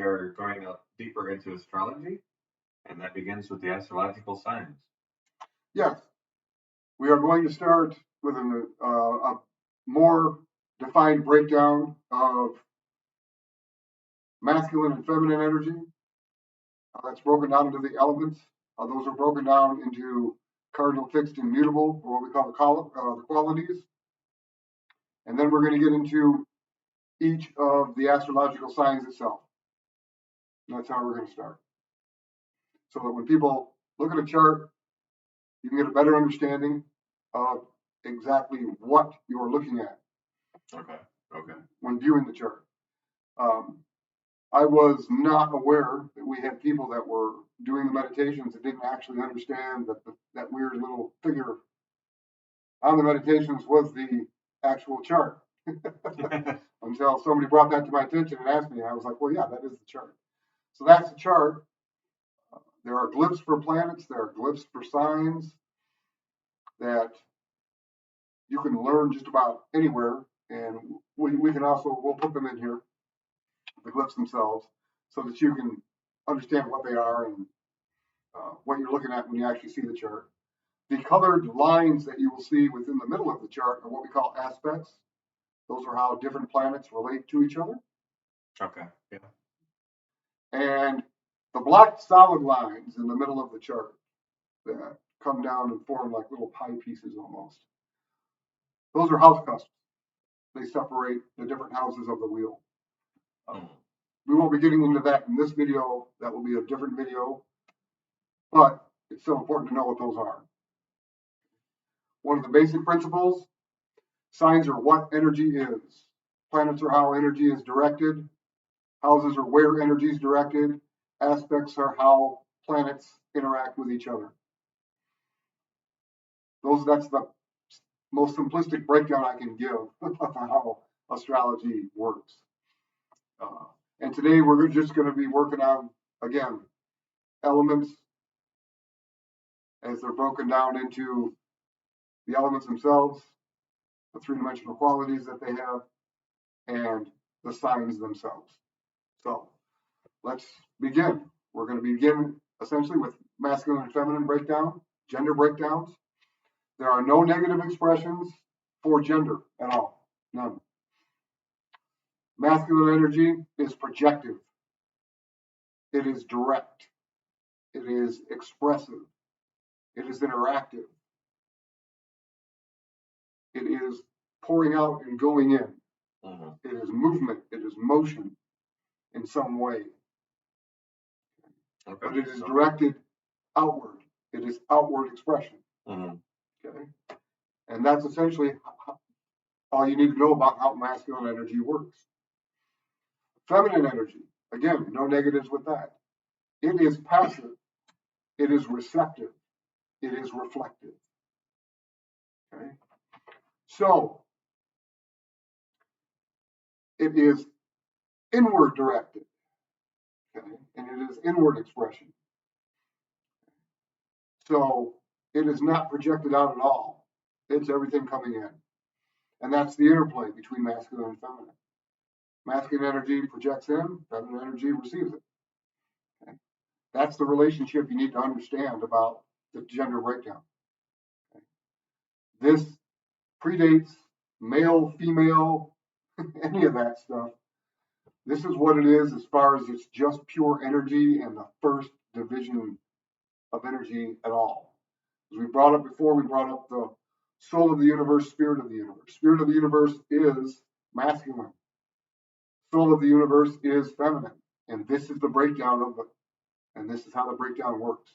are going deeper into astrology, and that begins with the astrological signs. Yes, we are going to start with a more defined breakdown of masculine and feminine energy. That's broken down into the elements. Those are broken down into cardinal, fixed, and mutable, or what we call the qualities. And then we're going to get into each of the astrological signs itself. And that's how we're going to start. So that when people look at a chart, you can get a better understanding of exactly what you're looking at. Okay. When viewing the chart. I was not aware that we had people that were doing the meditations that didn't actually understand that weird little figure on the meditations was the actual chart. Until somebody brought that to my attention and asked me, and I was like, well, yeah, that is the chart. So that's the chart. There are glyphs for planets, there are glyphs for signs that you can learn just about anywhere. And we can also, we'll put them in here, the glyphs themselves, so that you can understand what they are and what you're looking at when you actually see the chart. The colored lines that you will see within the middle of the chart are what we call aspects. Those are how different planets relate to each other. Okay, yeah. And the black solid lines in the middle of the chart that come down and form like little pie pieces almost. Those are house customs. They separate the different houses of the wheel. We won't be getting into that in this video. That will be a different video. But it's so important to know what those are. One of the basic principles, signs are what energy is. Planets are how energy is directed. Houses are where energy is directed. Aspects are how planets interact with each other. That's the most simplistic breakdown I can give of how astrology works. And today we're just going to be working on, again, elements as they're broken down into the elements themselves, the three-dimensional qualities that they have, and the signs themselves. So let's begin. We're going to begin essentially with masculine and feminine breakdown, gender breakdowns. There are no negative expressions for gender at all, none. Masculine energy is projective. It is direct. It is expressive. It is interactive. It is pouring out and going in. Mm-hmm. It is movement. It is motion in some way. Okay. But it is directed outward. It is outward expression. Mm-hmm. Okay. And that's essentially all you need to know about how masculine energy works. Feminine energy, again, no negatives with that. It is passive. It is receptive. It is reflective. Okay. So it is inward directed. Okay. And it is inward expression. So it is not projected out at all. It's everything coming in. And that's the interplay between masculine and feminine. Masculine energy projects in, feminine energy receives it. Okay. That's the relationship you need to understand about the gender breakdown. Okay. This predates male, female, any of that stuff. This is what it is as far as it's just pure energy and the first division of energy at all. As we brought up before, we brought up the soul of the universe, spirit of the universe. Spirit of the universe is masculine. Soul of the universe is feminine. And this is the breakdown of it. And this is how the breakdown works.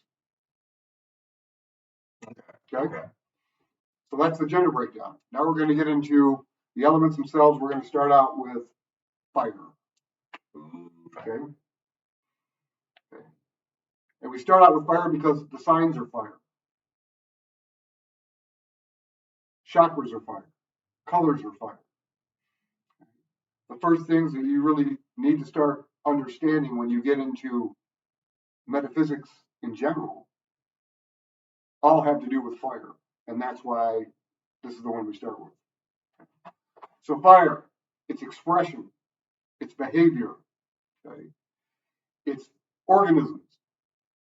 Okay? So that's the gender breakdown. Now we're going to get into the elements themselves. We're going to start out with fire. Okay? Okay. And we start out with fire because the signs are fire. Chakras are fire. Colors are fire. The first things that you really need to start understanding when you get into metaphysics in general all have to do with fire. And that's why this is the one we start with. So fire, it's expression, it's behavior. Okay? It's organisms.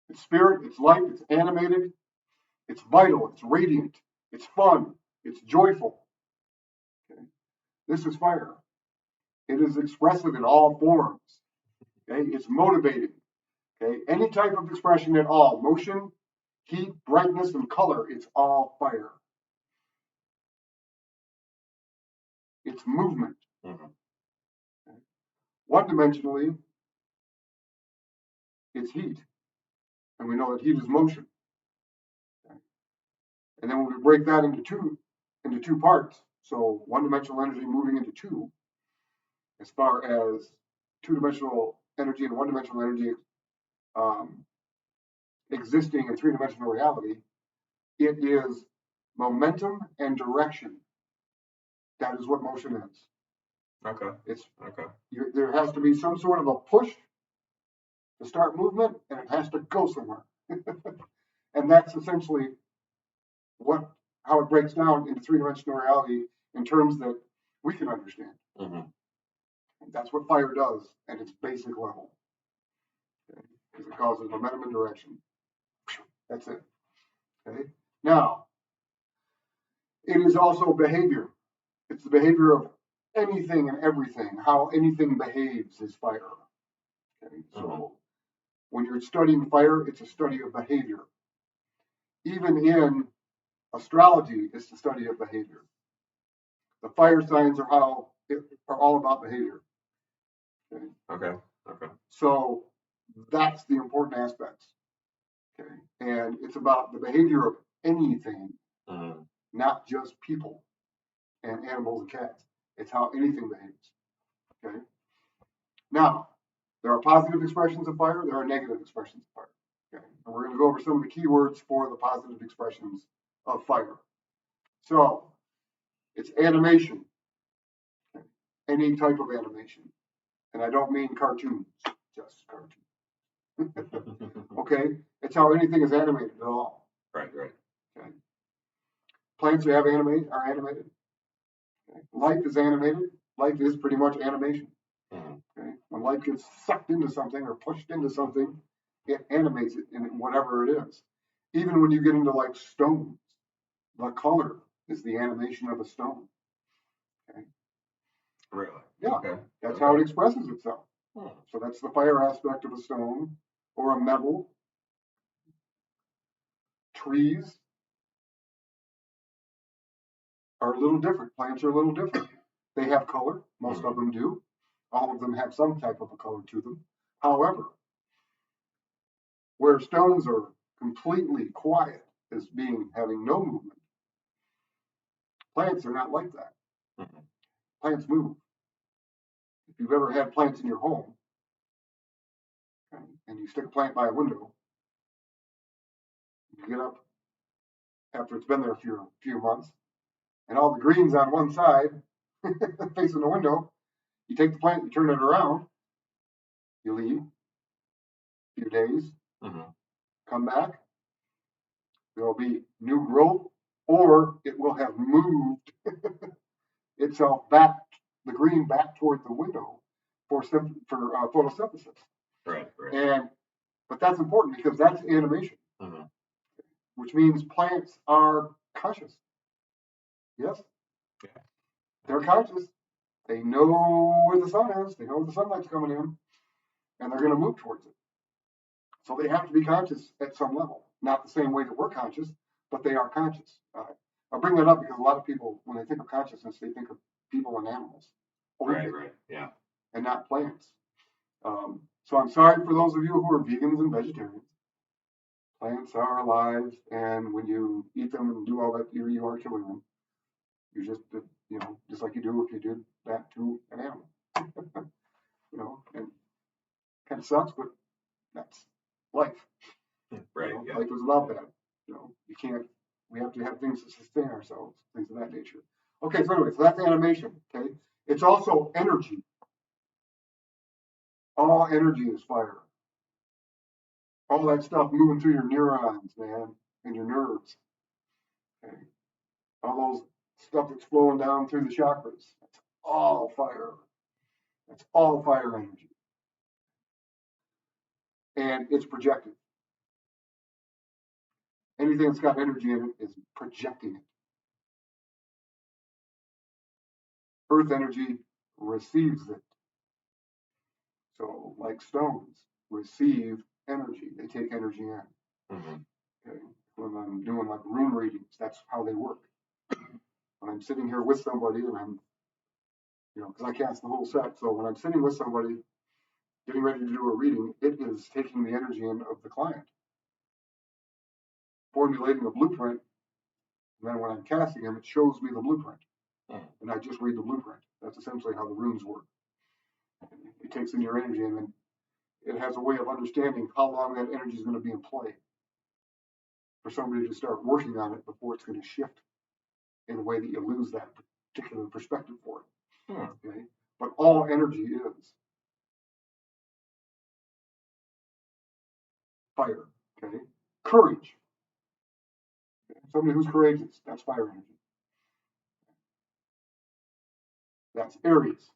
It's spirit, it's light, it's animated, it's vital, it's radiant, it's fun, it's joyful. Okay? This is fire. It is expressive in all forms. Okay? It's motivating. Okay? Any type of expression at all, motion, heat, brightness, and color, it's all fire. It's movement. Mm-hmm. Okay? One-dimensionally, it's heat. And we know that heat is motion. Okay? And then when we break that into two parts, so one-dimensional energy moving into two, as far as two-dimensional energy and one-dimensional energy um, existing in three-dimensional reality, it is momentum and direction. That is what motion is. Okay. It's Okay. there has to be some sort of a push to start movement, and it has to go somewhere. And that's essentially how it breaks down into three-dimensional reality in terms that we can understand. Mm-hmm. And that's what fire does at its basic level. Okay? Because it causes momentum and direction. That's it. Okay. Now, it is also behavior. It's the behavior of anything and everything. How anything behaves is fire. Okay. So when you're studying fire, it's a study of behavior. Even in astrology, it's the study of behavior. The fire signs are all about behavior. Okay. Okay. Okay. So that's the important aspects. Okay. And it's about the behavior of anything, not just people and animals and cats. It's how anything behaves. Okay. Now, there are positive expressions of fire, there are negative expressions of fire. Okay. And we're going to go over some of the keywords for the positive expressions of fire. So, it's animation. Okay. Any type of animation. And I don't mean cartoons, just cartoons. Okay. It's how anything is animated at all. Right, right. Okay. Plants are animated. Okay. Life is animated. Life is pretty much animation. Okay. When life gets sucked into something or pushed into something, it animates it in whatever it is. Even when you get into like stones, the color is the animation of a stone. Okay. Really? Yeah. Okay. That's how it expresses itself. So that's the fire aspect of a stone or a metal. Trees are a little different. Plants are a little different. They have color. Most of them do. All of them have some type of a color to them. However, where stones are completely quiet as having no movement, plants are not like that. Plants move. If you've ever had plants in your home, okay, and you stick a plant by a window, you get up after it's been there a few months, and all the green's on one side facing the window. You take the plant, you turn it around, you leave a few days, come back, there will be new growth, or it will have moved itself back, the green back toward the window for photosynthesis. Right, right. But that's important because that's animation, which means plants are conscious. Yes, yeah. They're conscious. They know where the sun is. They know where the sunlight's coming in, and they're going to move towards it. So they have to be conscious at some level. Not the same way that we're conscious, but they are conscious. I bring that up because a lot of people, when they think of consciousness, they think of people and animals. Right, right, yeah. And not plants. So I'm sorry for those of you who are vegans and vegetarians. Plants are alive, and when you eat them and do all that, you are killing them. You just like you do if you did that to an animal. And kind of sucks, but that's life. Right. Yeah. Life is about that. You can't. We have to have things to sustain ourselves, things of that nature. Okay, so anyway, so that's animation. Okay, it's also energy. All energy is fire. All that stuff moving through your neurons, man, and your nerves. Okay, all those stuff that's flowing down through the chakras. That's all fire. That's all fire energy. and it's projected. Anything that's got energy in it is projecting it. Earth energy receives it. So, like stones, receive energy. They take energy in. Mm-hmm. Okay. When I'm doing like room readings, that's how they work. When I'm sitting here with somebody and I'm, because I cast the whole set. So when I'm sitting with somebody, getting ready to do a reading, it is taking the energy in of the client, formulating a blueprint. And then when I'm casting them, it shows me the blueprint. And I just read the blueprint. That's essentially how the runes work. It takes in your energy and then it has a way of understanding how long that energy is going to be in play for somebody to start working on it before it's going to shift in a way that you lose that particular perspective for it. Okay? But all energy is fire. Okay? Courage. Okay? Somebody who's courageous, that's fire energy. That's Aries.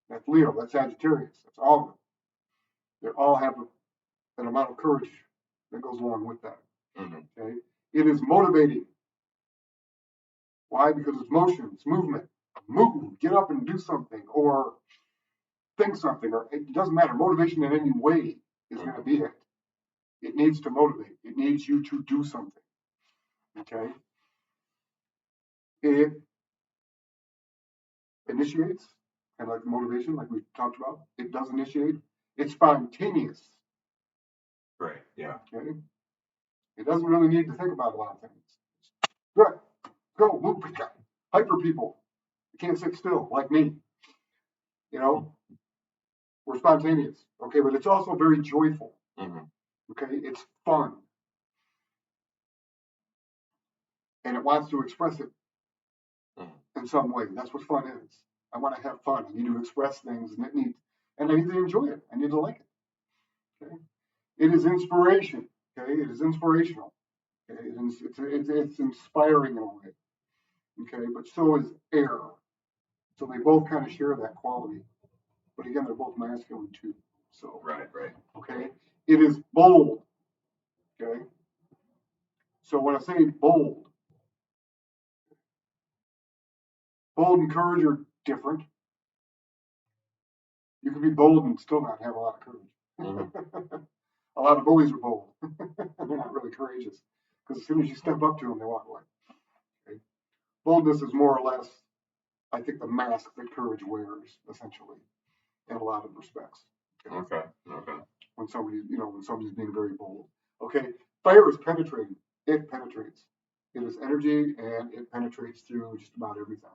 That's Leo. That's Sagittarius. That's all of them. They all have an amount of courage that goes along with that. Okay? It is motivating. Why? Because it's motion, it's movement. Move, get up and do something, or think something, or it doesn't matter. Motivation in any way is going to be it. It needs to motivate. It needs you to do something. Okay? It initiates, kind of like motivation, like we talked about. It does initiate. It's spontaneous. Right. Yeah. Okay? It doesn't really need to think about a lot of things. Good. Go, move, hyper people. You can't sit still like me. We're spontaneous. Okay, but it's also very joyful. Okay, it's fun. And it wants to express it in some way. That's what fun is. I want to have fun. I need to express things, and I need to enjoy it. I need to like it. Okay, it is inspiration. Okay, it is inspirational. Okay, it's inspiring in a way. Okay, but so is air. So they both kind of share that quality. But again, they're both masculine too. So right. Okay, it is bold. Okay, so when I say bold and courage are different. You can be bold and still not have a lot of courage. A lot of bullies are bold. They're not really courageous because as soon as you step up to them, they walk away. Okay? Boldness is more or less, I think, the mask that courage wears, essentially, in a lot of respects. Okay. When somebody's being very bold. Okay. Fire is penetrating. It penetrates. It is energy and it penetrates through just about everything.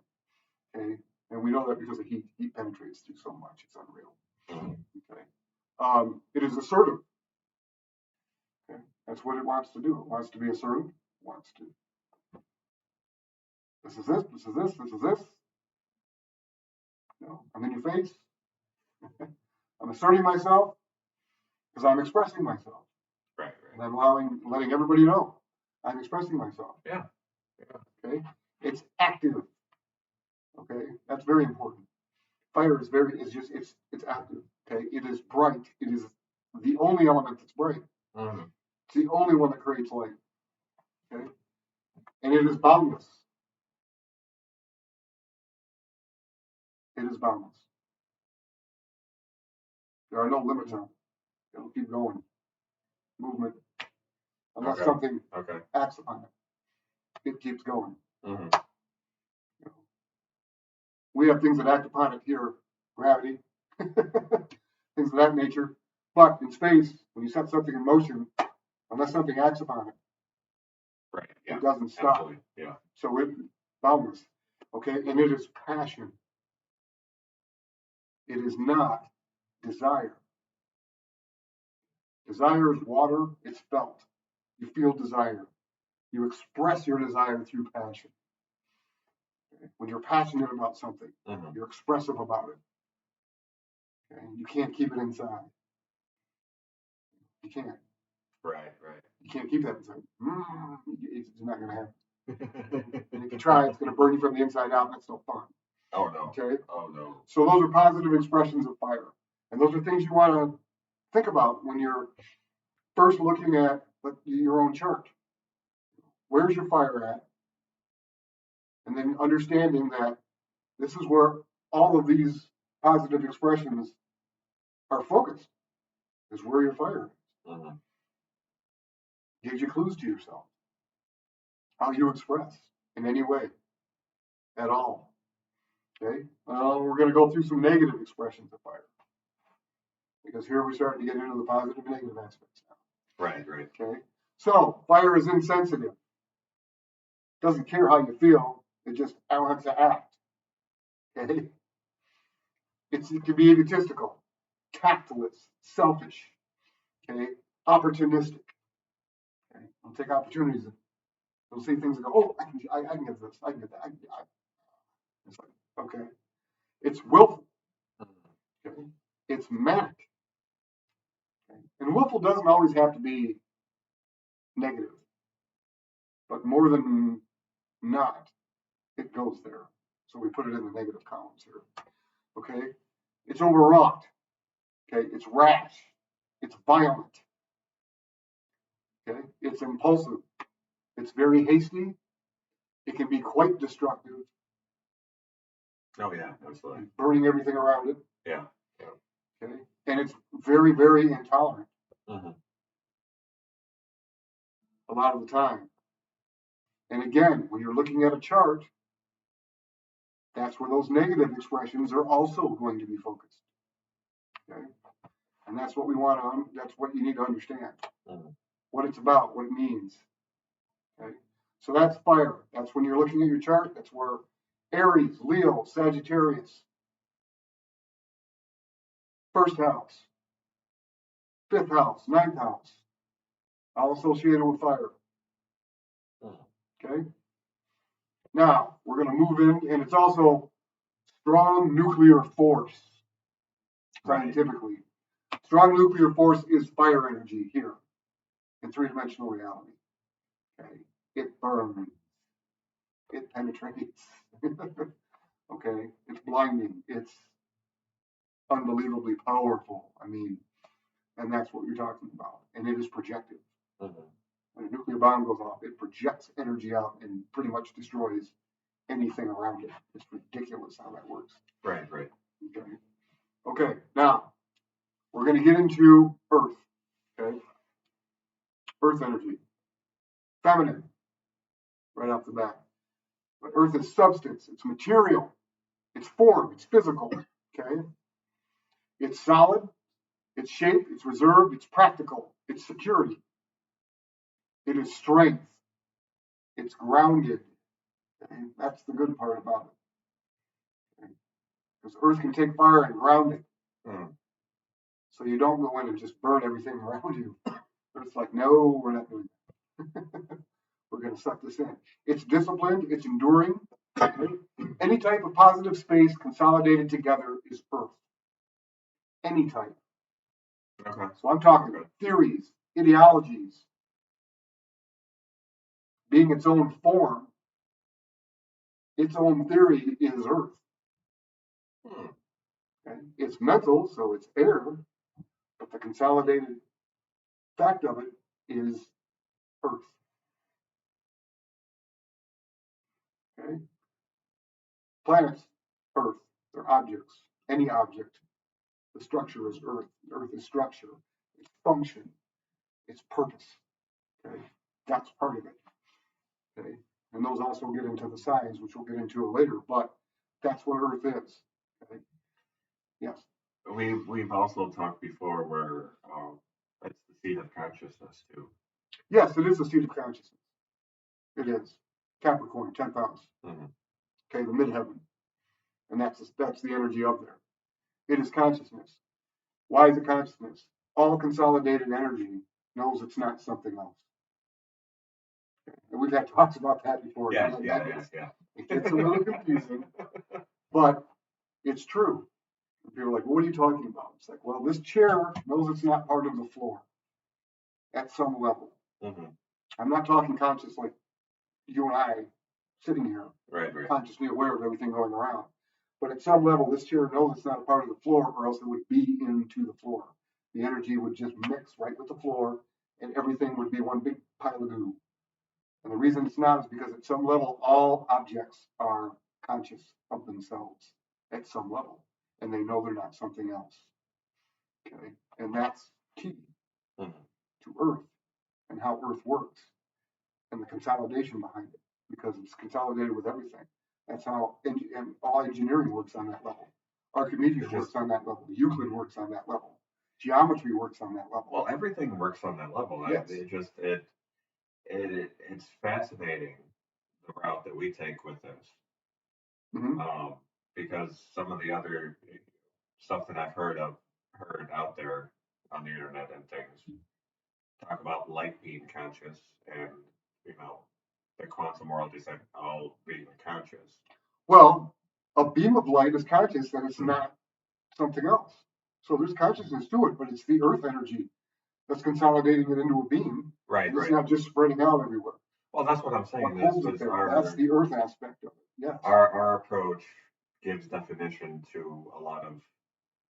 Okay. And we know that because of heat. Heat penetrates through so much. It's unreal. Okay. It is assertive. Okay. That's what it wants to do. It wants to be assertive. It wants to. This is this. This is this. This is this. I'm in your face. I'm asserting myself because I'm expressing myself. Right. And I'm letting everybody know I'm expressing myself. Yeah. Okay. It's active. Okay. That's very important. Fire is it's active. Okay. It is bright. It is the only element that's bright. It's the only one that creates light. Okay. And it is boundless. It is boundless. There are no limits on it. It'll keep going. Movement. Unless something acts upon it. It keeps going. We have things that act upon it here, gravity, things of that nature. But in space, when you set something in motion, unless something acts upon it, right. It doesn't stop. Absolutely. Yeah. So it's boundless. Okay, and it is passion. It is not desire. Desire is water, it's felt. You feel desire. You express your desire through passion. Okay? When you're passionate about something, you're expressive about it. Okay? You can't keep it inside. You can't. Right. You can't keep that inside. It's not going to happen. And if you try, it's going to burn you from the inside out. That's no fun. Oh, no. Okay? Oh, no. So those are positive expressions of fire. And those are things you want to think about when you're first looking at your own chart. Where's your fire at? And then understanding that this is where all of these positive expressions are focused, is where your fire is. Mm-hmm. Gives you clues to yourself, how you express in any way at all. Okay, we're going to go through some negative expressions of fire, because here we're starting to get into the positive and negative aspects now. Right. Okay, so fire is insensitive. Doesn't care how you feel. It just wants to act. Okay, it can be egotistical, tactless, selfish. Okay, opportunistic. Okay, they'll take opportunities. They'll see things and go, oh, I can get this, I can get that. It's like, okay. It's willful. Okay, it's manic. Okay? And willful doesn't always have to be negative, but more than not, it goes there. So we put it in the negative columns here. Okay, it's overwrought. Okay, it's rash. It's violent. Okay, it's impulsive. It's very hasty. It can be quite destructive. Oh yeah, absolutely. Burning everything around it. Yeah. Okay, and it's very, very intolerant. Mm-hmm. A lot of the time. And again, when you're looking at a chart, that's where those negative expressions are also going to be focused. Okay, and that's what we want to. That's what you need to understand. Mm-hmm. What it's about, what it means. Okay, so that's fire. That's when you're looking at your chart. That's where Aries, Leo, Sagittarius, first house, fifth house, ninth house, all associated with fire. Okay. Now we're going to move in, and it's also strong nuclear force. Scientifically, strong nuclear force is fire energy here in three-dimensional reality. Okay, it burns, it penetrates. Okay, it's blinding, it's unbelievably powerful. I mean, and that's what you're talking about, and it is projective. Mm-hmm. When a nuclear bomb goes off, it projects energy out and pretty much destroys anything around it. It's ridiculous how that works. Right. Okay, now we're going to get into Earth. Okay, Earth energy, feminine, right off the bat. But Earth is substance, it's material, it's form, it's physical. Okay, it's solid, it's shape, it's reserved, it's practical, it's security, it is strength, it's grounded. Okay? That's the good part about it. Okay? Because Earth can take fire and ground it. So you don't go in and just burn everything around you. Earth's like, no, we're not doing that. We're going to suck this in. It's disciplined, it's enduring. Okay? Any type of positive space consolidated together is Earth. Any type. Okay. So I'm talking about theories, ideologies, being its own form, its own theory is Earth. Okay? It's mental, so it's air, but the consolidated fact of it is Earth. Okay? Planets, Earth. They're objects. Any object. The structure is Earth. Earth is structure. It's function. It's purpose. Okay? That's part of it. Okay? And those also get into the science, which we'll get into later, but that's what Earth is. Okay? Yes. We've also talked before where it's the seat of consciousness too. Yes, it is the seat of consciousness. It is. Capricorn, 10th house. Mm-hmm. Okay, the midheaven. And that's the energy of there. It is consciousness. Why is it consciousness? All consolidated energy knows it's not something else. Okay. And we've had talks about that before. Yeah. It gets a little confusing, but it's true. And people are like, well, what are you talking about? It's like, well, this chair knows it's not part of the floor at some level. Mm-hmm. I'm not talking conscious like you and I sitting here, right. Consciously aware of everything going around. But at some level, this chair knows it's not a part of the floor, or else it would be into the floor. The energy would just mix right with the floor and everything would be one big pile of goo. And the reason it's not is because at some level, all objects are conscious of themselves at some level, and they know they're not something else. Okay, and that's key to Earth and how Earth works and the consolidation behind it, because it's consolidated with everything. That's how and all engineering works on that level. Archimedes works on that level. Euclid works on that level. Geometry works on that level. Well, everything works on that level. Yes. It's fascinating the route that we take with this, because some of the other stuff that I've heard out there on the internet and things talk about light being conscious, and the quantum world is all being conscious. Well, a beam of light is conscious, and it's not something else. So there's consciousness to it, but it's the Earth energy that's consolidating it into a beam. Right. It's not just spreading out everywhere. Well, that's what I'm saying. That's the Earth aspect of it. Yes. Our approach gives definition to a lot of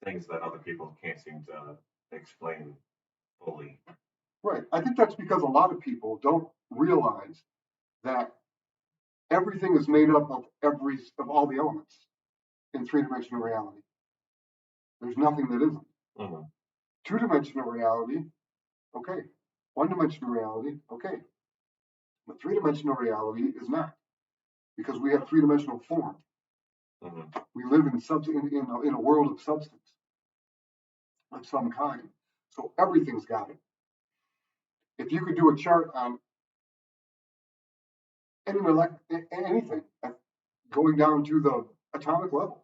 things that other people can't seem to explain fully. Right. I think that's because a lot of people don't realize that everything is made up of all the elements in three-dimensional reality. There's nothing that isn't. Mm-hmm. Two-dimensional reality, okay. One-dimensional reality, okay. But three-dimensional reality is not, because we have three-dimensional form. Mm-hmm. We live in a world of substance of some kind. So everything's got it. If you could do a chart on anything going down to the atomic level,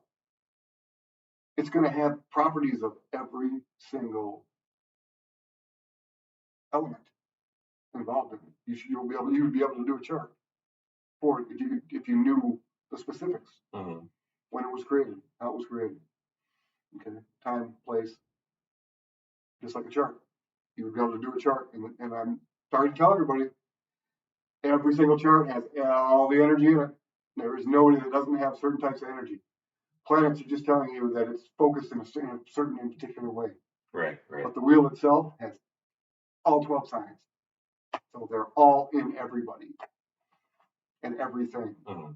it's going to have properties of every single element involved in it. You would be able to do a chart for it if you knew the specifics. Mm-hmm. When it was created, how it was created, okay, time, place, just like a chart. You would be able to do a chart, and I'm sorry to tell everybody, every single chart has all the energy in it. There is nobody that doesn't have certain types of energy. Planets are just telling you that it's focused in a certain and particular way. Right. But the wheel itself has all 12 signs. So they're all in everybody and everything. Mm-hmm.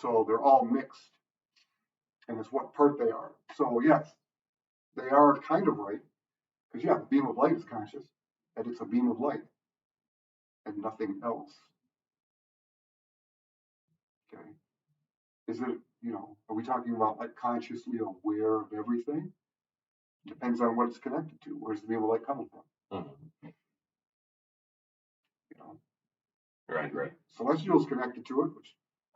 So they're all mixed. And it's what part they are. So yes, they are kind of right. Because the beam of light is conscious. And it's a beam of light. And nothing else. Okay. Is it, are we talking about like consciously aware of everything? Depends on what it's connected to. Where's the beam of light coming from? Mm-hmm. Right. Celestial is connected to it, which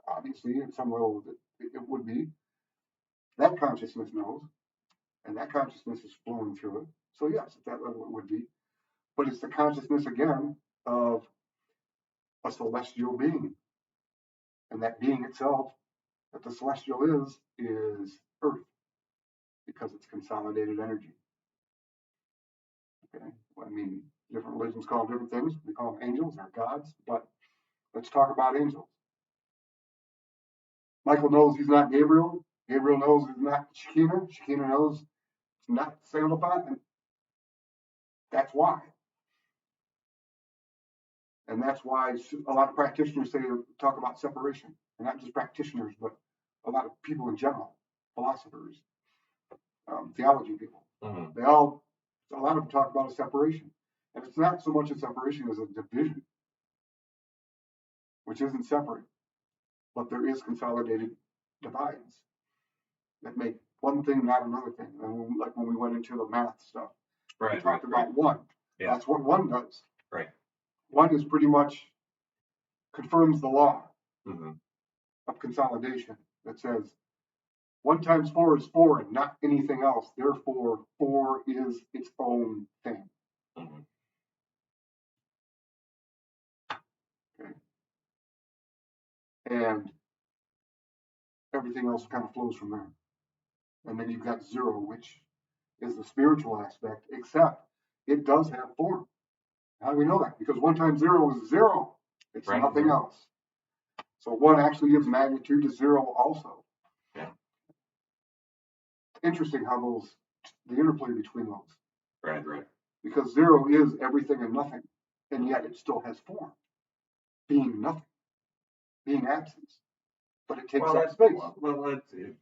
obviously at some level it would be. That consciousness knows, and that consciousness is flowing through it. So yes, at that level it would be. But it's the consciousness again of a celestial being. And that being itself, that the celestial is Earth, because it's consolidated energy. Okay. Well, I mean, different religions call them different things. We call them angels or gods, but let's talk about angels. Michael knows he's not Gabriel. Gabriel knows he's not Shekinah. Shekinah knows it's not Sandalphon, and that's why. And that's why a lot of practitioners talk about separation, and not just practitioners, but a lot of people in general, philosophers, theology people. Mm-hmm. A lot of them talk about a separation, and it's not so much a separation as a division, which isn't separate, but there is consolidated divides that make one thing not another thing. And like when we went into the math stuff, we talked about one. Yeah. That's what one does. Right. One is pretty much confirms the law of consolidation that says 1 times 4 is 4 and not anything else. Therefore, 4 is its own thing. Mm-hmm. Okay. And everything else kind of flows from there. And then you've got 0, which is the spiritual aspect, except it does have form. How do we know that? Because 1 times 0 is 0. It's nothing else. So 1 actually gives magnitude to 0 also. Yeah. Interesting how the interplay between those. Right. Because 0 is everything and nothing. and yet it still has form, being nothing, being absence, but it takes up space.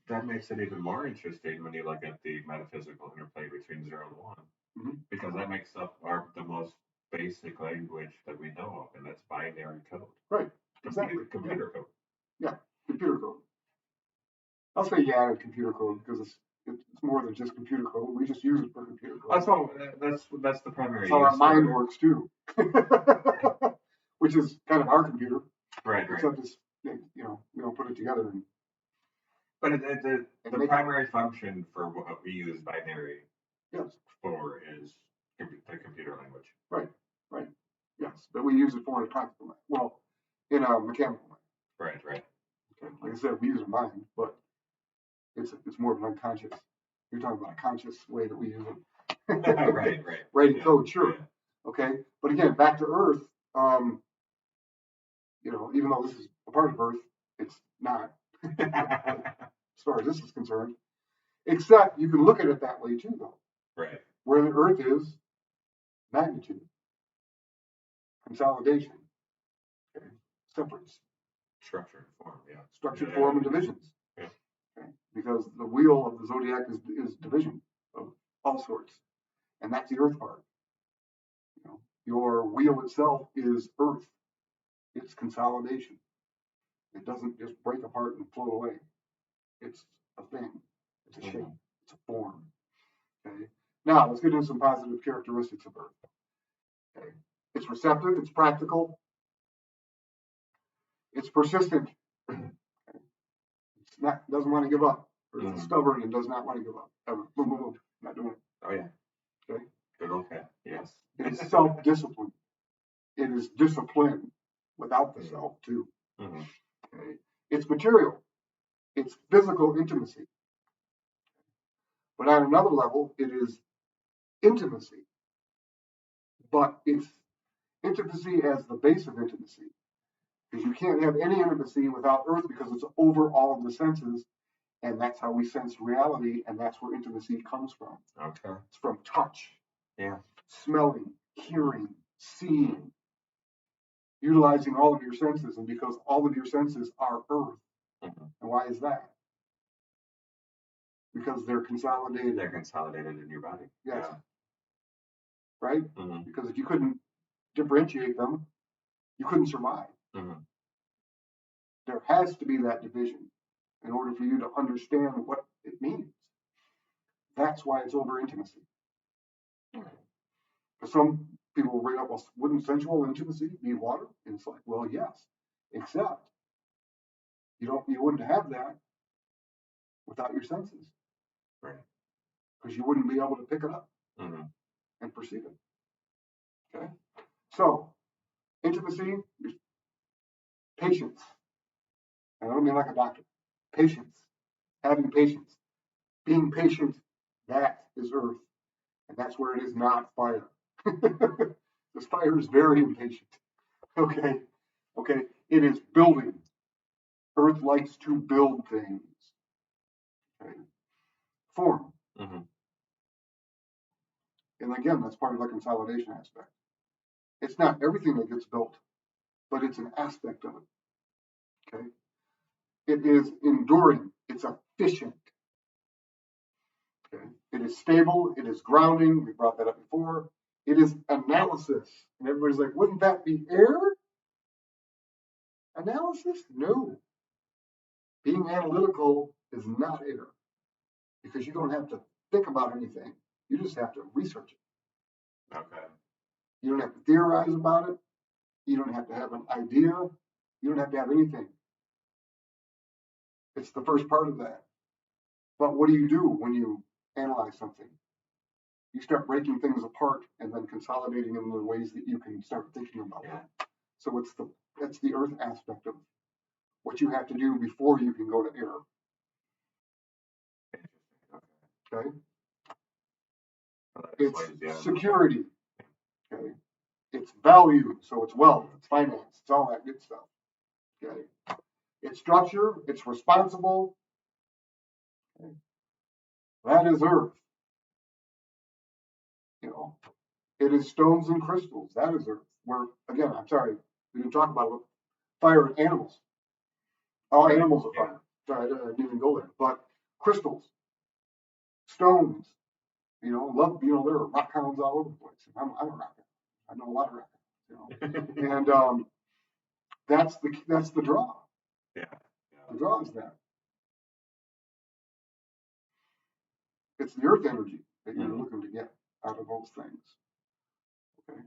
That makes it even more interesting when you look at the metaphysical interplay between 0 and 1, because that makes up the most basic language that we know of, and that's binary code. Right. Exactly. Computer code. Yeah, computer code. I'll say computer code because it's more than just computer code. We just use it for computer code. That's the primary. That's how our mind works too, which is kind of our computer. Right. Except it's, we don't put it together. But the primary function for what we use binary for is the computer language. Right. Yes, but we use it for in a practical way. Well, in a mechanical way. Right. Okay. Like I said, we use a mind, but it's more of an unconscious. You're talking about a conscious way that we use it. Right. Writing code, sure. Yeah. Okay, but again, back to Earth. Even though this is a part of Earth, it's not as far as this is concerned. Except you can look at it that way too, though. Right. Where the Earth is, magnitude, consolidation, okay, separates. Structure, form, yeah. Structure, form, and divisions. Yeah. Okay. Because the wheel of the zodiac is division of all sorts, and that's the Earth part. Your wheel itself is Earth. It's consolidation. It doesn't just break apart and float away. It's a thing. It's a shape. It's a form. Okay. Now let's get into some positive characteristics of Earth. Okay. It's receptive. It's practical. It's persistent. It's doesn't want to give up. Earth is stubborn and does not want to give up. Ever. Boom. Not doing it. Oh yeah. Okay. Good old cat. Yes. It's self-discipline. It is discipline without the self too. Okay. It's material. It's physical intimacy. But on another level, it is intimacy. But it's intimacy as the base of intimacy. Because you can't have any intimacy without Earth because it's over all of the senses. And that's how we sense reality. And that's where intimacy comes from. Okay. It's from touch. Yeah. Smelling, hearing, seeing. Utilizing all of your senses. And because all of your senses are Earth. And why is that? Because they're consolidated. They're consolidated in your body. Yes. Yeah. Right? Because if you couldn't differentiate them, you couldn't survive. There has to be that division in order for you to understand what it means. That's why it's over intimacy. Some people will bring up, well, wouldn't sensual intimacy be water? And it's like, well, yes, except you wouldn't have that without your senses. Right. Because you wouldn't be able to pick it up and perceive it. Okay? So, intimacy, patience. And I don't mean like a doctor. Patience. Having patience. Being patient, that is Earth. And that's where it is not fire. This fire is very impatient. Okay? It is building. Earth likes to build things. Okay? Form. And again, that's part of the consolidation aspect. It's not everything that gets built, but it's an aspect of it. Okay? It is enduring. It's efficient. Okay? It is stable. It is grounding. We brought that up before. It is analysis. And everybody's like, wouldn't that be air? Analysis? No. Being analytical is not air because you don't have to think about anything. You just have to research it. Okay. You don't have to theorize about it. You don't have to have an idea. You don't have to have anything. It's the first part of that. But what do you do when you analyze something? You start breaking things apart and then consolidating them in ways that you can start thinking about them. So that's the Earth aspect of what you have to do before you can go to air. Okay. It's security. Okay. It's value, so it's wealth, it's finance, it's all that good stuff. Okay. It's structure, it's responsible. Okay. That is Earth. It is stones and crystals. That is Earth. where, again, I'm sorry, we didn't talk about it, fire and animals. All Right, animals are yeah. fire. Sorry, I didn't even go there. But crystals, stones, there are rock hounds all over the place. I'm a rock hound. I know a lot of rock hounds, and that's the draw. Yeah. The draw is that. It's the earth energy that you're looking to get out of those things. Okay.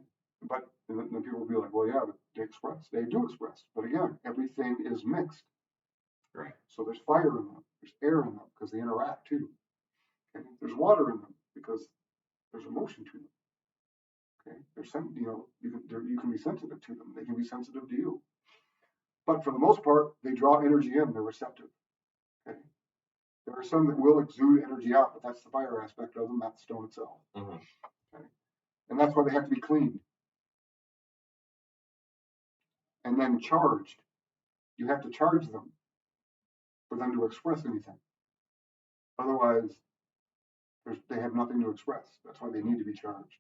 But then people will be like, well, yeah, but they express. They do express. But again, everything is mixed. Right. So there's fire in them, there's air in them because they interact too. Okay. There's water in them because there's emotion to them. Okay. You can be sensitive to them. They can be sensitive to you. But for the most part, they draw energy in. They're receptive. Okay. There are some that will exude energy out, but that's the fire aspect of them, not the stone itself. Okay. And that's why they have to be cleaned and then charged. You have to charge them for them to express anything. Otherwise, they have nothing to express. That's why they need to be charged.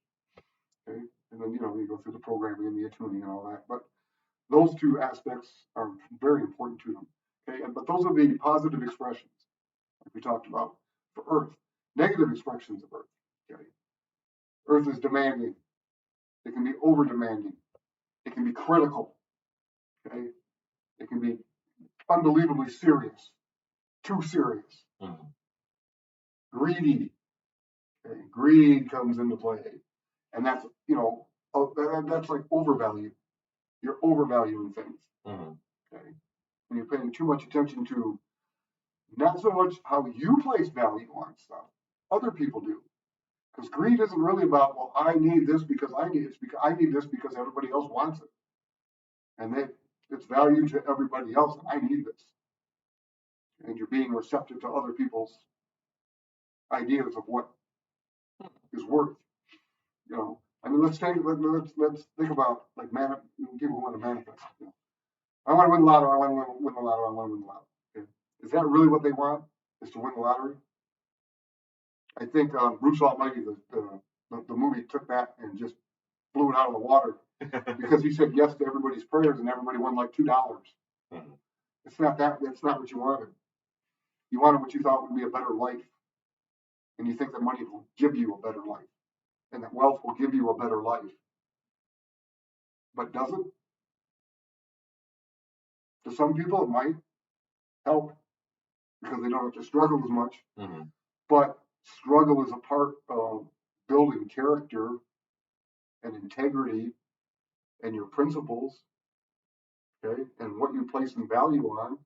Okay. And then, you go through the programming and the attuning and all that. But those two aspects are very important to them. Okay. But those are the positive expressions, like we talked about, for Earth. Negative expressions of Earth. Okay. Earth is demanding. It can be over demanding. It can be critical. Okay. It can be unbelievably serious. Too serious. Greedy. Okay. Greed comes into play. And that's, that's like overvalue. You're overvaluing things. Okay. And you're paying too much attention to not so much how you place value on stuff, other people do. Because greed isn't really about, well, I need this because I need it. Because I need this because everybody else wants it. And it's value to everybody else. And I need this. And you're being receptive to other people's ideas of what is worth. I mean, let's think about like people who want to manifest. I want to win the lotto. I want to win the lotto. I want to win the lotto. Okay. Is that really what they want? Is to win the lottery? I think Bruce Almighty, the movie, took that and just blew it out of the water because he said yes to everybody's prayers and everybody won like $2. It's not that. That's not what you wanted. You wanted what you thought would be a better life, and you think that money will give you a better life, and that wealth will give you a better life. But does it? To some people, it might help because they don't have to struggle as much. But struggle is a part of building character and integrity and your principles, okay, and what you place in value on.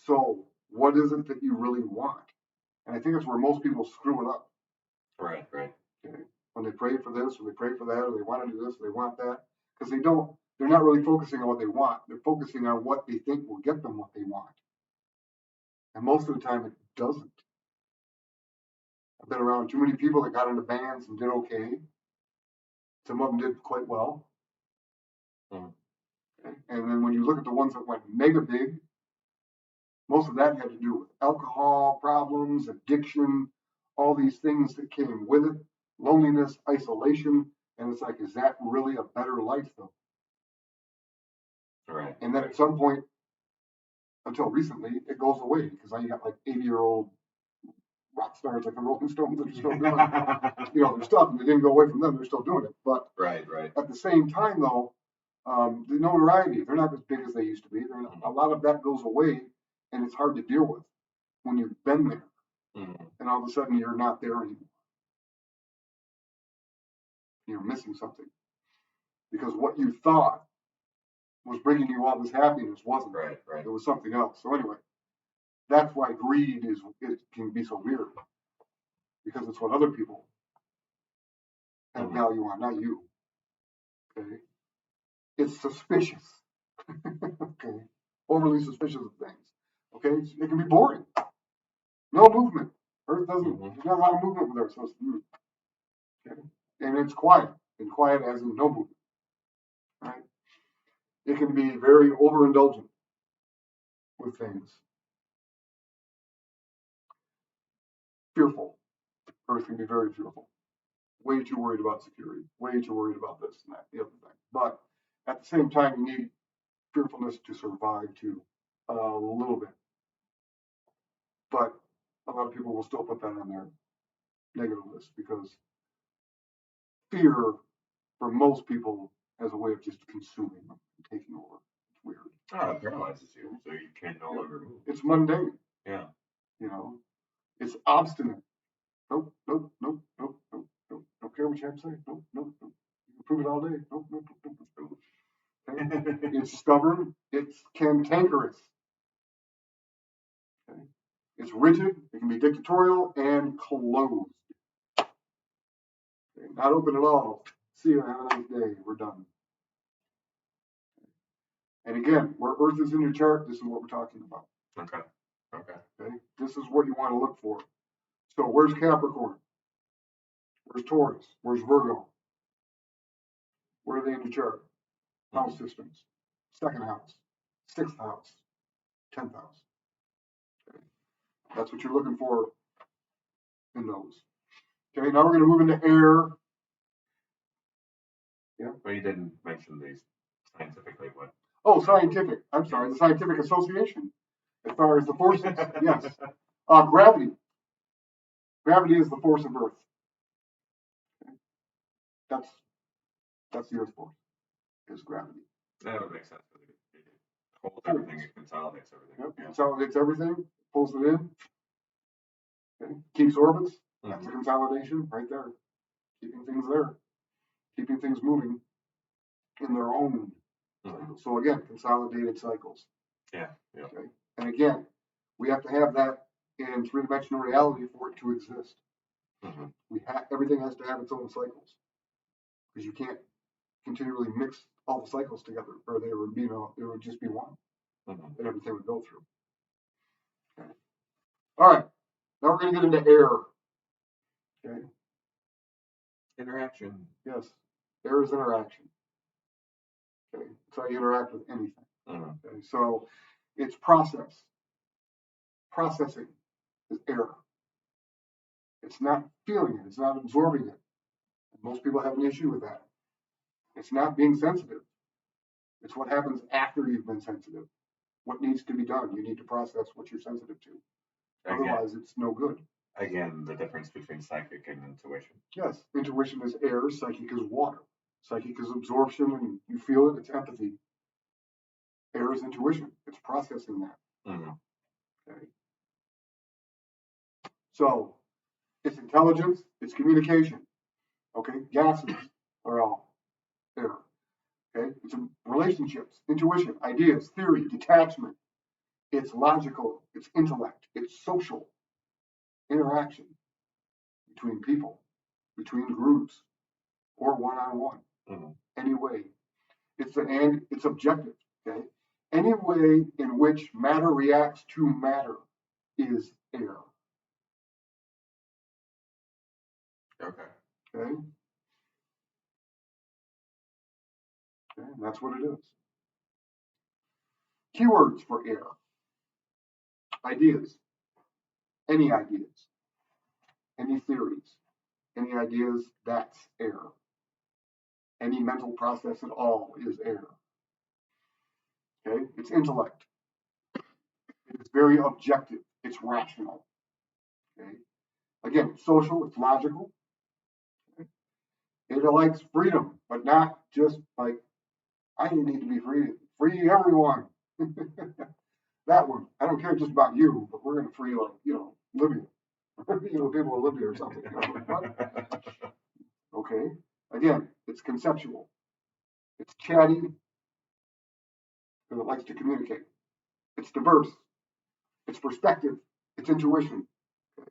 So, what is it that you really want? And I think that's where most people screw it up. Right. Okay. When they pray for this, or they pray for that, or they want to do this, or they want that, because they're not really focusing on what they want. They're focusing on what they think will get them what they want. And most of the time, it doesn't. I've been around too many people that got into bands and did okay. Some of them did quite well. Okay. And then when you look at the ones that went mega big, most of that had to do with alcohol problems, addiction, all these things that came with it, loneliness, isolation. And it's like, is that really a better life, though? Right. And then at some point, until recently, it goes away because now you got like 80-year-old rock stars like the Rolling Stones that are still doing their stuff, and they didn't go away from them. They're still doing it. But right. At the same time, though, the notoriety, they're not as big as they used to be. A lot of that goes away, and it's hard to deal with when you've been there. And all of a sudden, you're not there anymore. You're missing something because what you thought was bringing you all this happiness wasn't. Right. It was something else. So anyway, that's why greed it can be so weird because it's what other people have value on, not you. Okay, it's suspicious. Okay, overly suspicious of things. Okay, it can be boring. No movement. Earth doesn't. There's not a lot of movement with Earth, so okay, and it's quiet. And quiet as in no movement. Right. It can be very overindulgent with things. Fearful. Earth can be very fearful. way too worried about security, way too worried about this and that, the other thing. But at the same time, you need fearfulness to survive too, a little bit. But a lot of people will still put that on their negative list because fear, for most people, has a way of just consuming them and taking over. It's weird. Oh, it paralyzes you, so you can no longer move. It's mundane. Yeah. You know, it's obstinate. Nope, nope, nope, nope, nope, nope. Don't care what you have to say. Nope, nope, nope. You can prove it all day. Nope, nope, nope, nope, nope. Okay? It's stubborn. It's cantankerous. Okay? It's rigid. It can be dictatorial and closed. Okay? Not open at all. See you. Have a nice day. We're done. And again, where Earth is in your chart, this is what we're talking about. Okay. Okay. Okay? This is what you want to look for. So where's Capricorn? Where's Taurus? Where's Virgo? Where are they in your chart? House systems. Second house. Sixth house. 10th house. Okay? That's what you're looking for in those. Okay, now we're going to move into air. Yeah. Well, you didn't mention these scientifically. What? Oh, scientific. I'm sorry, the scientific association. As far as the forces, yes. Gravity. Gravity is the force of Earth. Okay? That's the Earth force. Is gravity. That would make sense. It holds everything. It consolidates everything. Yep. Yeah. Consolidates everything. Pulls it in. Okay. Keeps orbits. That's a consolidation right there. Keeping things there. Keeping things moving in their own. So again, consolidated cycles. Yeah. Yeah. Okay. And again, we have to have that in three-dimensional reality for it to exist. Everything has to have its own cycles because you can't continually mix all the cycles together, or they would be, it would just be one, and everything would go through. Okay. All right. Now we're going to get into air. Okay. Interaction. Yes. Air is interaction. Okay. That's how you interact with anything. Okay. So it's process. Processing is air. It's not feeling it. It's not absorbing it. Most people have an issue with that. It's not being sensitive. It's what happens after you've been sensitive. What needs to be done? You need to process what you're sensitive to. Otherwise, it's no good. Again, the difference between psychic and intuition. Yes, intuition is air. Psychic is water. Psychic is absorption, and you feel it. It's empathy. Air is intuition. It's processing that. Okay. So it's intelligence. It's communication. Okay. Gases are all air. Okay. It's relationships, intuition, ideas, theory, detachment. It's logical. It's intellect. It's social interaction between people, between groups, or one-on-one. Any way. It's objective. Okay. Any way in which matter reacts to matter is air. Okay. Okay. Okay. And that's what it is. Keywords for air. Ideas. Any ideas. Any theories. Any ideas, that's air. Any mental process at all is air. Okay. It's intellect. It's very objective. It's rational. Okay. Again, it's social. It's logical. Okay. It likes freedom, but not just like I need to be free. Free everyone. That one. I don't care just about you, but we're going to free Libya. People in Libya or something. What? Okay. Again, it's conceptual. It's chatty because it likes to communicate. It's diverse. It's perspective. It's intuition. Okay.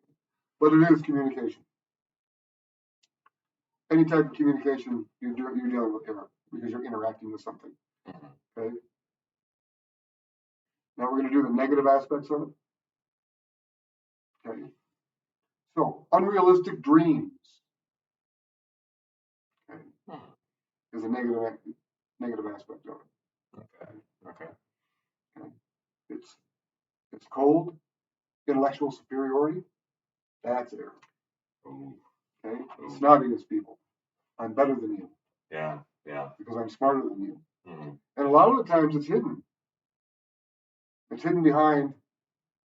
But it is communication. Any type of communication you're dealing with air because you're interacting with something. Okay. Now we're going to do the negative aspects of it. Okay. So unrealistic dreams. Okay. Is a negative aspect of it. Okay. It's cold, intellectual superiority. That's air. Ooh. Okay, the snottiest people. I'm better than you. Yeah, yeah. Because I'm smarter than you. Mm-hmm. And a lot of the times it's hidden. It's hidden behind,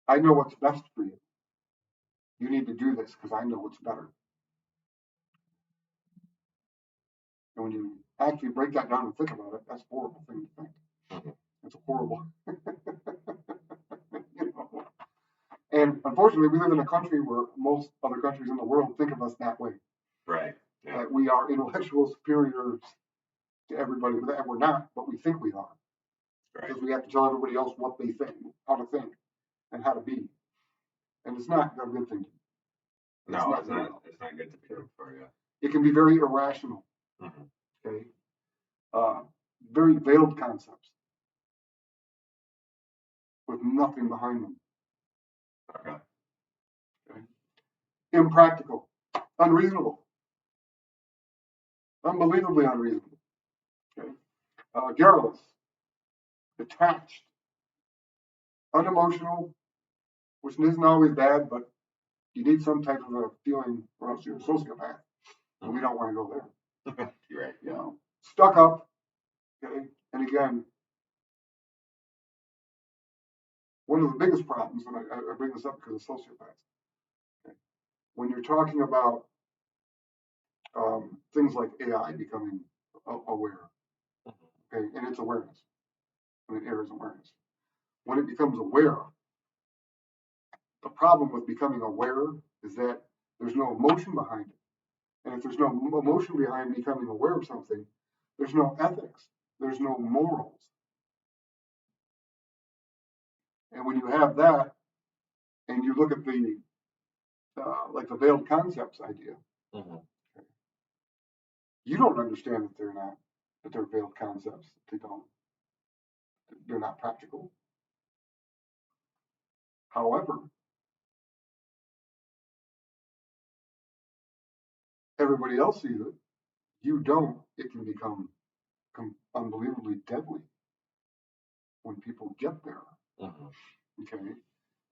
I know what's best for you. You need to do this because I know what's better. And when you actually break that down and think about it, that's a horrible thing to think. Mm-hmm. It's a horrible. You know? And unfortunately, we live in a country where most other countries in the world think of us that way. Right. Yeah. That we are intellectual superiors to everybody, and we're not, but we think we are. Right. Because we have to tell everybody else what they think, how to think, and how to be. And it's not a good thing to do. No, it's not. It's not good to be good for you. It can be very irrational. Mm-hmm. Okay. Very veiled concepts with nothing behind them. Okay. Okay. Impractical, unreasonable, unbelievably unreasonable. Okay. Garrulous, detached, unemotional, which isn't always bad, but you need some type of a feeling, or else you're a sociopath, and we don't want to go there. You're right. You know, stuck up. Okay. And again, one of the biggest problems, and I bring this up because of sociopaths, okay, when you're talking about things like AI becoming aware, okay, and it's awareness. I mean, air is awareness. When it becomes aware, the problem with becoming aware is that there's no emotion behind it. And if there's no emotion behind becoming aware of something, there's no ethics, there's no morals. And when you have that, and you look at the like the veiled concepts idea, mm-hmm. you don't understand that they're veiled concepts. They're not practical. However, everybody else sees it. You don't. It can become unbelievably deadly when people get there. Mm-hmm. Okay.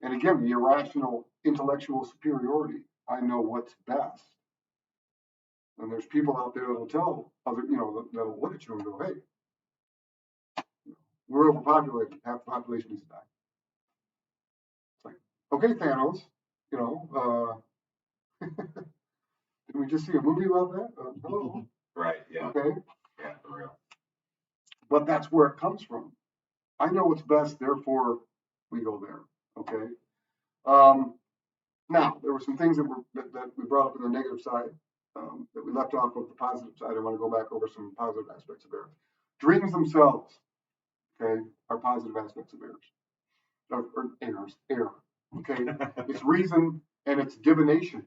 And again, the irrational intellectual superiority. I know what's best. And there's people out there that'll tell other, that'll look at you and go, hey, we're overpopulated. Half the population needs to die. It's like, okay, Thanos, you know, did we just see a movie about that? Hello. Right. Yeah. Okay. Yeah, for real. But that's where it comes from. I know what's best, therefore we go there. Okay. Now there were some things that we brought up in the negative side that we left off of the positive side. I want to go back over some positive aspects of air. Dreams themselves, okay, are positive aspects of airs, or airs, air. Okay, it's reason and it's divination.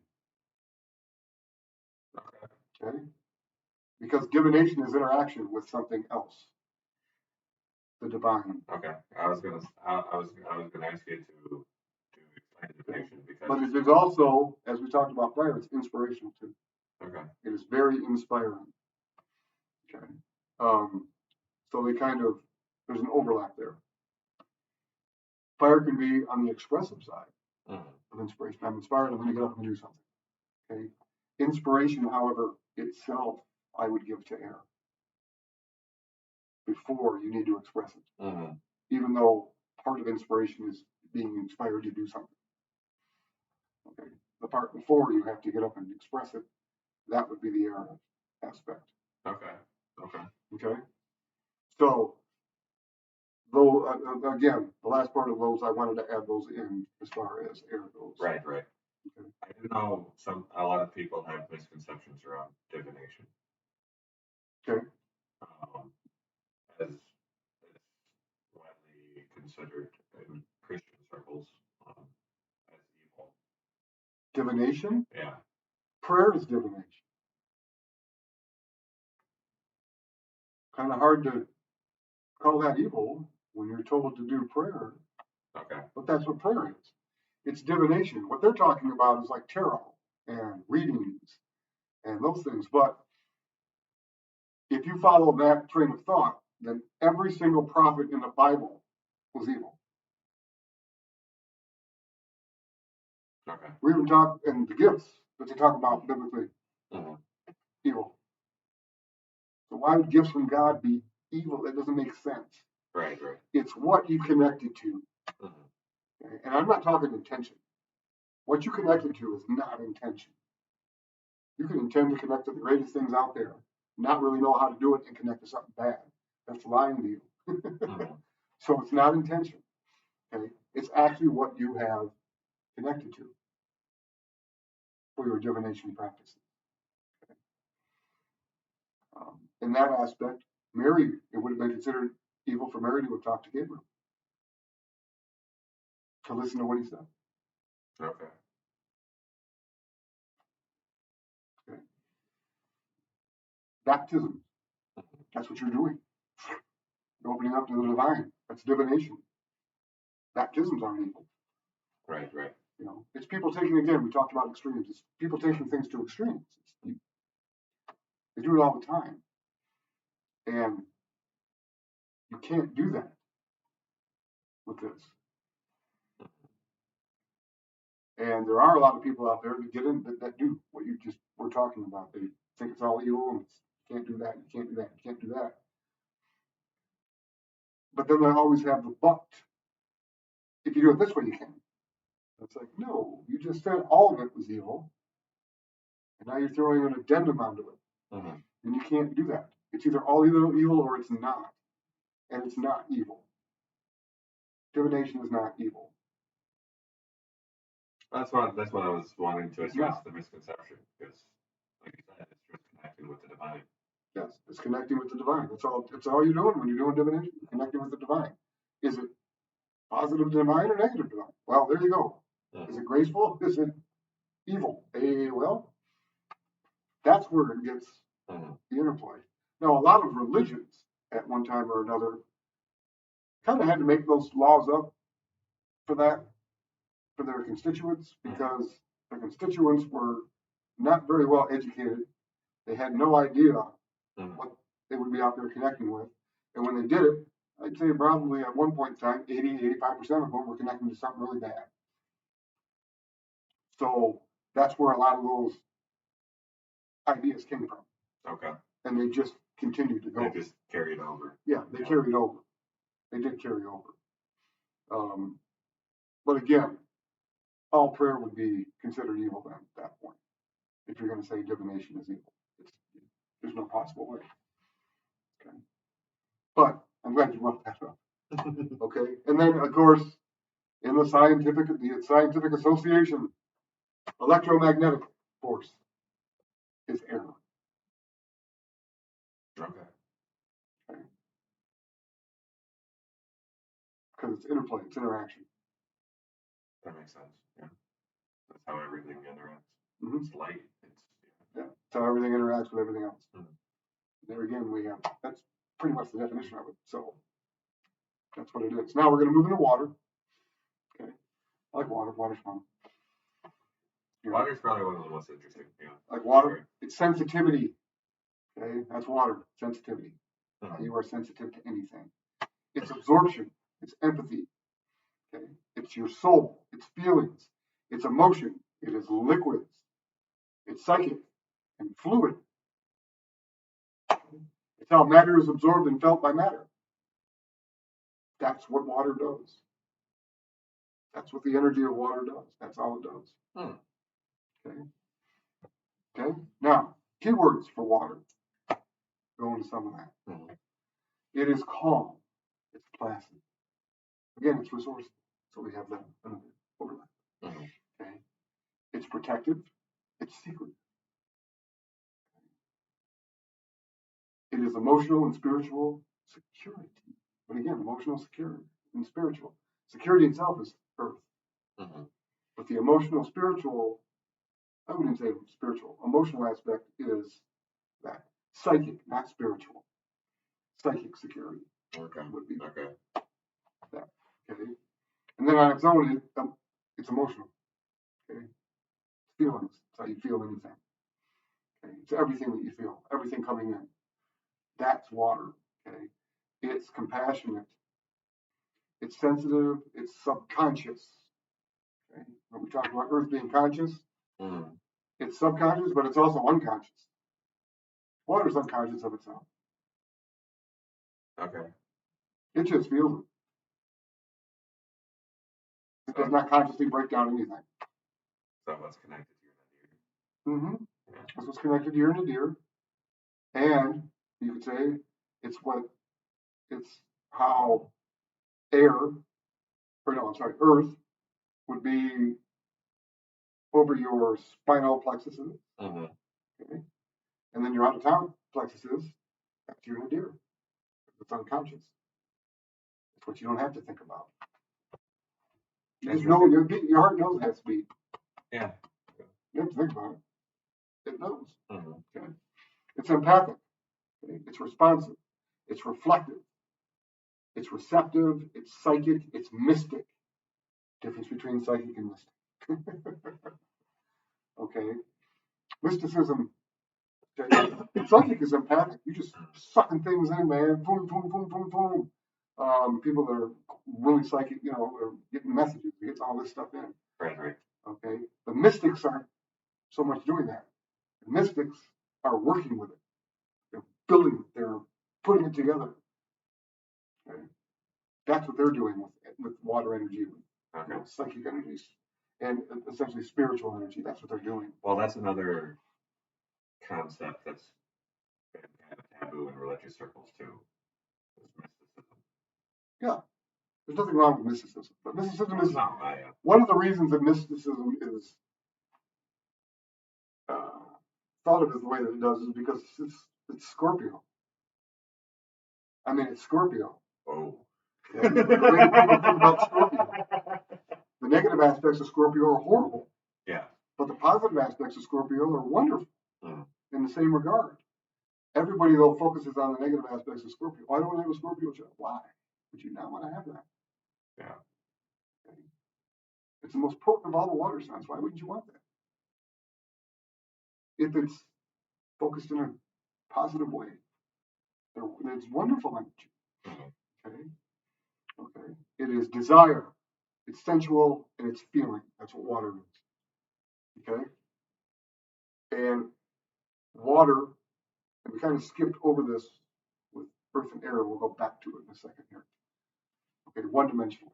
Okay, because divination is interaction with something else, the divine. Okay, I was gonna ask you to explain divination because. But it is also, as we talked about prior, it's inspirational too. Okay. It is very inspiring. Okay. So they kind of, there's an overlap there. Fire can be on the expressive side of inspiration. I'm inspired, I'm going to get up and do something. Okay. Inspiration, however, itself, I would give to air before you need to express it. Mm-hmm. Even though part of inspiration is being inspired to do something. Okay. The part before you have to get up and express it, that would be the air aspect. Okay. Okay. Okay. So, though, again, the last part of those, I wanted to add those in as far as air goes. Right. Right. Okay. I do know a lot of people have misconceptions around divination. Okay. As widely considered in Christian circles as evil. Divination? Yeah. Prayer is divination. Kind of hard to call that evil when you're told to do prayer. Okay. But that's what prayer is. It's divination. What they're talking about is like tarot and readings and those things. But if you follow that train of thought, then every single prophet in the Bible was evil. Okay. We even talk in the gifts that they talk about biblically. Evil. So why would gifts from God be evil? That doesn't make sense. Right. It's what you connected to. Okay? And I'm not talking intention. What you connected to is not intention. You can intend to connect to the greatest things out there, not really know how to do it, and connect to something bad. That's lying to you. So it's not intention. Okay? It's actually what you have connected to for your divination practices. In that aspect, Mary, it would have been considered evil for Mary to have talked to Gabriel, to listen to what he said. Okay. Baptism, that's what you're doing. You're opening up to the divine. That's divination. Baptisms aren't evil. Right. You know, it's people taking, again, we talked about extremes. It's people taking things to extremes. They do it all the time. And you can't do that with this. And there are a lot of people out there that get in that do what you just were talking about. They think it's all evil and you can't do that, you can't do that, you can't do that. But then they always have the but. If you do it this way, you can. It's like, no, you just said all of it was evil. And now you're throwing an addendum onto it. And you can't do that. It's either all evil or it's not. And it's not evil. Divination is not evil. That's what I was wanting to address, the misconception, because, like you said, it's just connecting with the divine. Yes, it's connecting with the divine. That's all you're doing when you're doing divination. You're connecting with the divine. Is it positive divine or negative divine? Well, there you go. Is it graceful? Is it evil? Well, that's where it gets the interplay. Now, a lot of religions at one time or another kind of had to make those laws up for that, for their constituents, because the constituents were not very well educated. They had no idea what they would be out there connecting with. And when they did it, I'd say probably at one point in time, 80-85% of them were connecting to something really bad. So that's where a lot of those ideas came from. Okay. And they just continued to go. They just carried over. Yeah, they carried over. They did carry over. But again, all prayer would be considered evil then at that point. If you're going to say divination is evil, there's no possible way. Okay. But I'm glad you brought that up. Okay. And then, of course, in the scientific association, electromagnetic force is error. Okay. Because it's interplay, it's interaction. That makes sense. Yeah. That's how everything interacts. It's light. That's how everything interacts with everything else. There again, that's pretty much the definition of it. So that's what it is. Now we're going to move into water. Okay. I like water. Water's fun. Water's probably one of the most interesting. Yeah. Like water, it's sensitivity. Okay, that's water. Sensitivity. You are sensitive to anything. It's absorption. It's empathy. Okay, it's your soul. It's feelings. It's emotion. It is liquids. It's psychic and fluid. It's how matter is absorbed and felt by matter. That's what water does. That's what the energy of water does. That's all it does. Okay. Now, keywords for water. Go into some of that. It is calm. It's placid. Again, it's resourceful. So we have that overlap. Okay. It's protective. It's secret. It is emotional and spiritual security. But again, emotional security and spiritual. Security itself is earth. But the emotional, spiritual, I wouldn't say spiritual, emotional aspect is that. Psychic, not spiritual. Psychic security. Would be that. Okay. And then on its own, it's emotional. Okay. Feelings. It's how you feel anything. Okay. It's everything that you feel, everything coming in. That's water. Okay. It's compassionate. It's sensitive. It's subconscious. Okay. When we talk about Earth being conscious, It's subconscious, but it's also unconscious. Water is unconscious of itself. Okay. It just feels it. It does not consciously break down anything. So what's connected to your nadir? Yeah. That's what's connected to your nadir. And you could say it's how Earth would be over your spinal plexuses. Okay. And then your out of town plexuses, that's your nadir. It's unconscious. It's what you don't have to think about. You just know your heart knows it has to beat. Yeah. You have to think about it. It knows. Okay. It's empathic. Okay. It's responsive. It's reflective. It's receptive. It's psychic. It's mystic. Difference between psychic and mystic. Okay. Mysticism. Okay. Psychic is empathic. You're just sucking things in, man. Boom, boom, boom, boom, boom. People that are really psychic, are getting messages, getting all this stuff in. Right. Okay. The mystics aren't so much doing that. The mystics are working with it. They're building it. They're putting it together. Okay. That's what they're doing with water energy, with psychic energies, and essentially spiritual energy. That's what they're doing. Well, that's another concept that's been kind of taboo in religious circles too. Is mysticism. Yeah. There's nothing wrong with mysticism, but mysticism is one of the reasons that mysticism is thought of as the way that it does is because it's Scorpio. I mean, it's Scorpio. Oh. Okay? The way that people think about Scorpio. The negative aspects of Scorpio are horrible. Yeah. But the positive aspects of Scorpio are wonderful in the same regard. Everybody, though, focuses on the negative aspects of Scorpio. Why don't I have a Scorpio chart? Why would you not want to have that? Yeah. Okay. It's the most potent of all the water signs. Why wouldn't you want that? If it's focused in a positive way, it's wonderful energy. Okay. It is desire. It's sensual and it's feeling. That's what water is. Okay. And water, and we kind of skipped over this with earth and air. We'll go back to it in a second here. Okay, one dimensional.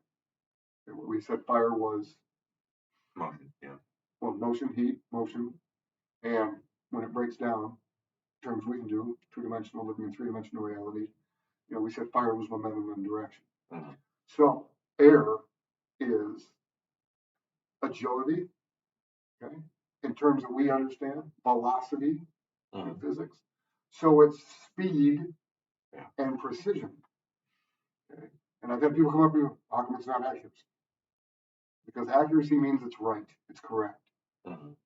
Okay, what we said fire was motion. Yeah. Well, motion, heat, motion, and when it breaks down, terms we can do, two-dimensional, living in three-dimensional reality. We said fire was momentum and direction. So air is agility, okay, in terms that we understand, velocity in physics. So it's speed and precision. Okay? And I've had people come up to me, how come it's not accuracy? Because accuracy means it's right, it's correct.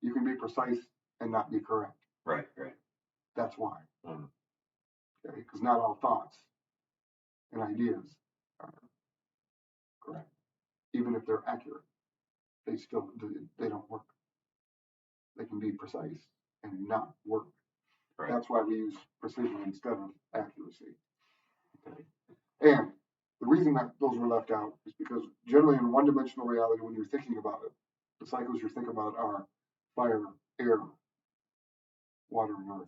You can be precise and not be correct. Right. That's why. Okay? Because not all thoughts and ideas are correct. Even if they're accurate, they don't work. They can be precise and not work. Right. That's why we use precision instead of accuracy. Okay. And the reason that those were left out is because generally in one-dimensional reality, when you're thinking about it, the cycles you're thinking about are fire, air, water, and earth.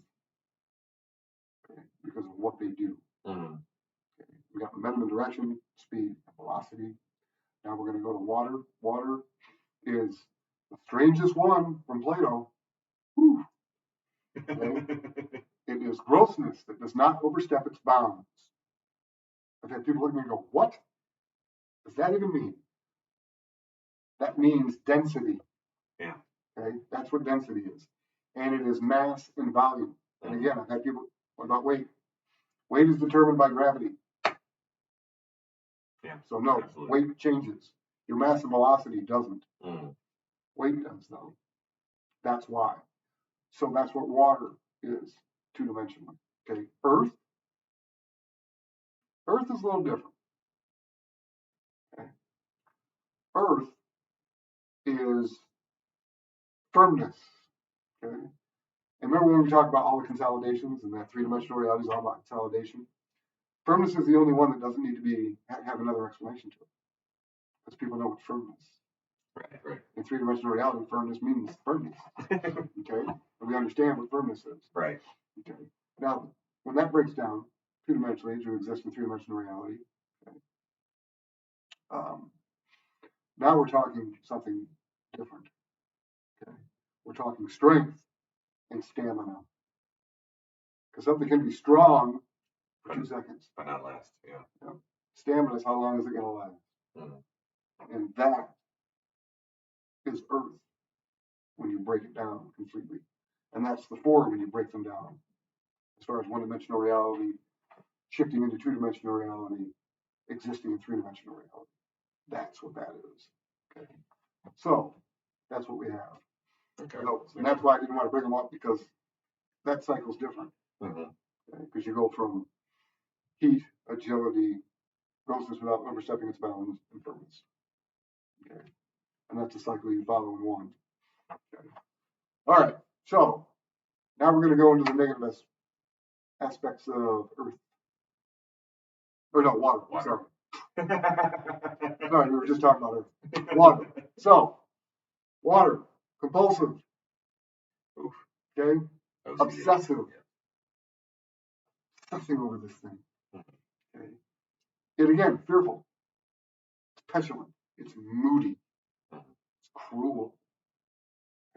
Okay. Because of what they do. Okay. We got momentum and direction, speed, and velocity. Now we're going to go to water. Water is the strangest one from Plato. Whew. Okay. It is grossness that does not overstep its bounds. I've had people look at me and go, what does that even mean? That means density. Yeah. Okay, that's what density is. And it is mass and volume. And again, I've had people, what about weight? Weight is determined by gravity. Yeah. So no, absolutely. Weight changes. Your mass and velocity doesn't. Weight does though. That's why. So that's what water is, two-dimensionally. Okay, Earth is a little different. Okay. Earth is firmness. Okay. And remember when we talked about all the consolidations and that three-dimensional reality is all about consolidation? Firmness is the only one that doesn't need to have another explanation to it. Because people know what firmness is. Right. In three-dimensional reality, firmness means firmness. Okay? And we understand what firmness is. Right. Okay. Now, when that breaks down two-dimensionally to exist in three-dimensional reality, okay, now we're talking something different. Okay? We're talking strength and stamina. Because something can be strong for 2 seconds. But not last, yeah. Stamina is how long is it going to last? And that is Earth when you break it down completely. And that's the four when you break them down. As far as one-dimensional reality, shifting into two-dimensional reality, existing in three-dimensional reality. That's what that is. Okay. So that's what we have. Okay. And that's why I didn't want to bring them up, because that cycle's different. Because you go from heat, agility, grossness without overstepping its bounds, and firmness. Okay. And that's the cycle you follow in one. Okay. All right. So now we're going to go into the negative aspects of Earth. Or no, water. Sorry. Sorry, we were just talking about Earth. Water. So, water. Compulsive. Oof. Okay. OCD. Obsessive. Obsessing over this thing. Okay. And again, fearful. It's petulant. It's moody. It's cruel.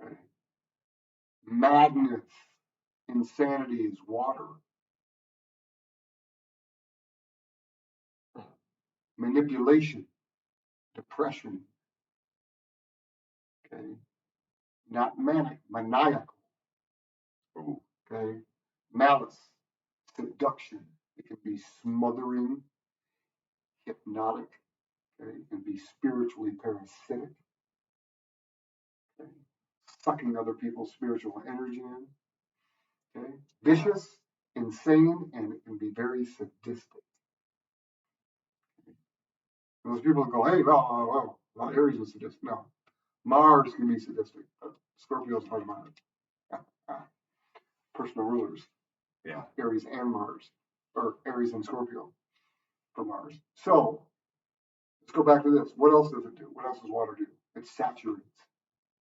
Okay. Madness. Insanity is water. Manipulation. Depression. Okay. Not manic, maniacal. Okay. Malice. Seduction. It can be smothering, hypnotic. Okay. It can be spiritually parasitic. Okay. Sucking other people's spiritual energy in. Okay. Vicious, insane, and it can be very sadistic. Okay. Those people go, hey, well, Aries is sadistic. No. Mars can be sadistic. Scorpio is part of Mars. Personal rulers. Yeah. Aries and Mars. Or Aries and Scorpio for Mars. So let's go back to this. What else does it do? What else does water do? It saturates.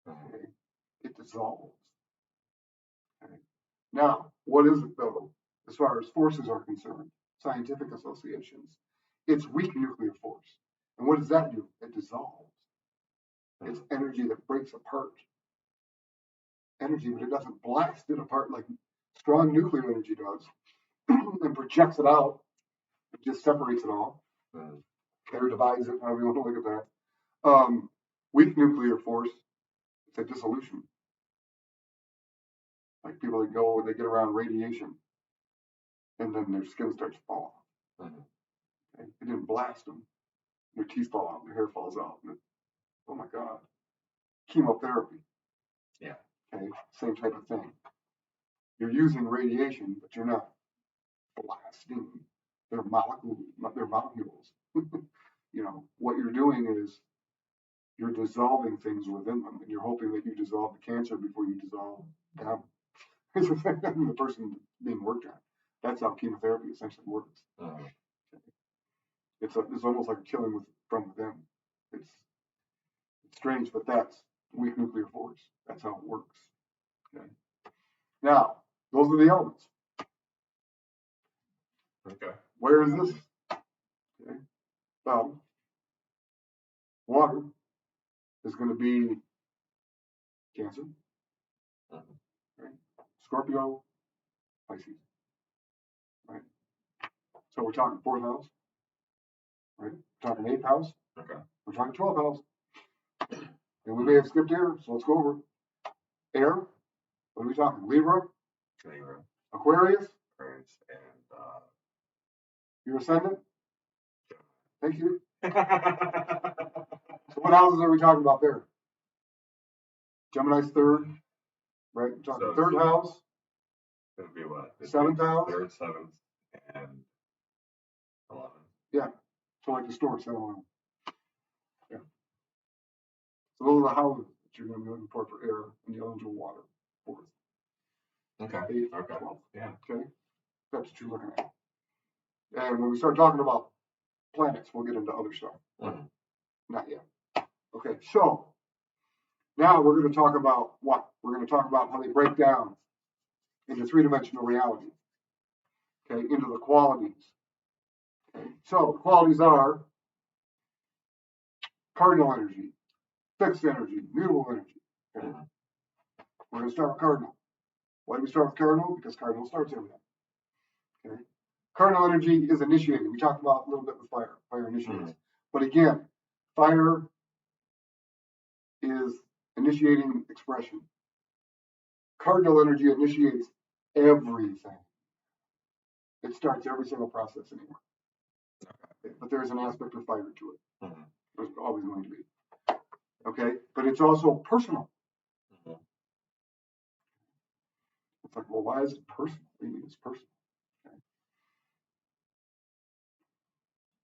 Okay. It dissolves. Okay. Now, what is it though, as far as forces are concerned? Scientific associations. It's weak nuclear force. And what does that do? It dissolves. It's energy that breaks apart. Energy, but it doesn't blast it apart like strong nuclear energy does and projects it out. It just separates it all. Or divides it, however you want to look at that. Weak nuclear force, it's a dissolution. Like people that go, they get around radiation and then their skin starts to fall off. Okay? It didn't blast them. Their teeth fall out, their hair falls out. Oh my God. Chemotherapy. Yeah. Okay, same type of thing. You're using radiation, but you're not blasting their molecules. You know, what you're doing is you're dissolving things within them, and you're hoping that you dissolve the cancer before you dissolve them. The person being worked on. That's how chemotherapy essentially works. It's almost like killing from within. It's strange, but that's weak nuclear force. That's how it works. Okay. Now, those are the elements. Okay. Where is this? Okay. Water is going to be Cancer, right? Scorpio, Pisces, right? So we're talking 4th house, right? We're talking 8th house. Okay. We're talking 12th house. And we may have skipped air, so let's go over air. What are we talking? Libra, Aquarius, and your ascendant. Thank you. So what houses are we talking about there? Gemini's 3rd, right? We're talking 3rd house. It would be what? 7th house. 3rd, 7th, and 11th. Yeah. So like the store, 7-Eleven. Yeah. So those are the houses that you're going to be looking for air, and the others are water. 4th. Okay. 8th, Okay. 12th. Yeah. Okay. That's what you're looking at. And when we start talking about planets, we'll get into other stuff. Not yet. Okay. So Now we're going to talk about what? We're going to talk about how they break down into three-dimensional reality, okay, into the qualities. Okay? So the qualities are cardinal energy, fixed energy, mutable energy. Okay? We're going to start with cardinal. Why do we start with cardinal? Because cardinal starts everything. Okay? Cardinal energy is initiating. We talked about a little bit with fire. Fire initiates. But again, fire is initiating expression. Cardinal energy initiates everything. It starts every single process anymore. Okay? But there's an aspect of fire to it. There's always going to be. Okay? But it's also personal. It's like, well, why is it personal? What do you mean it's personal? Okay?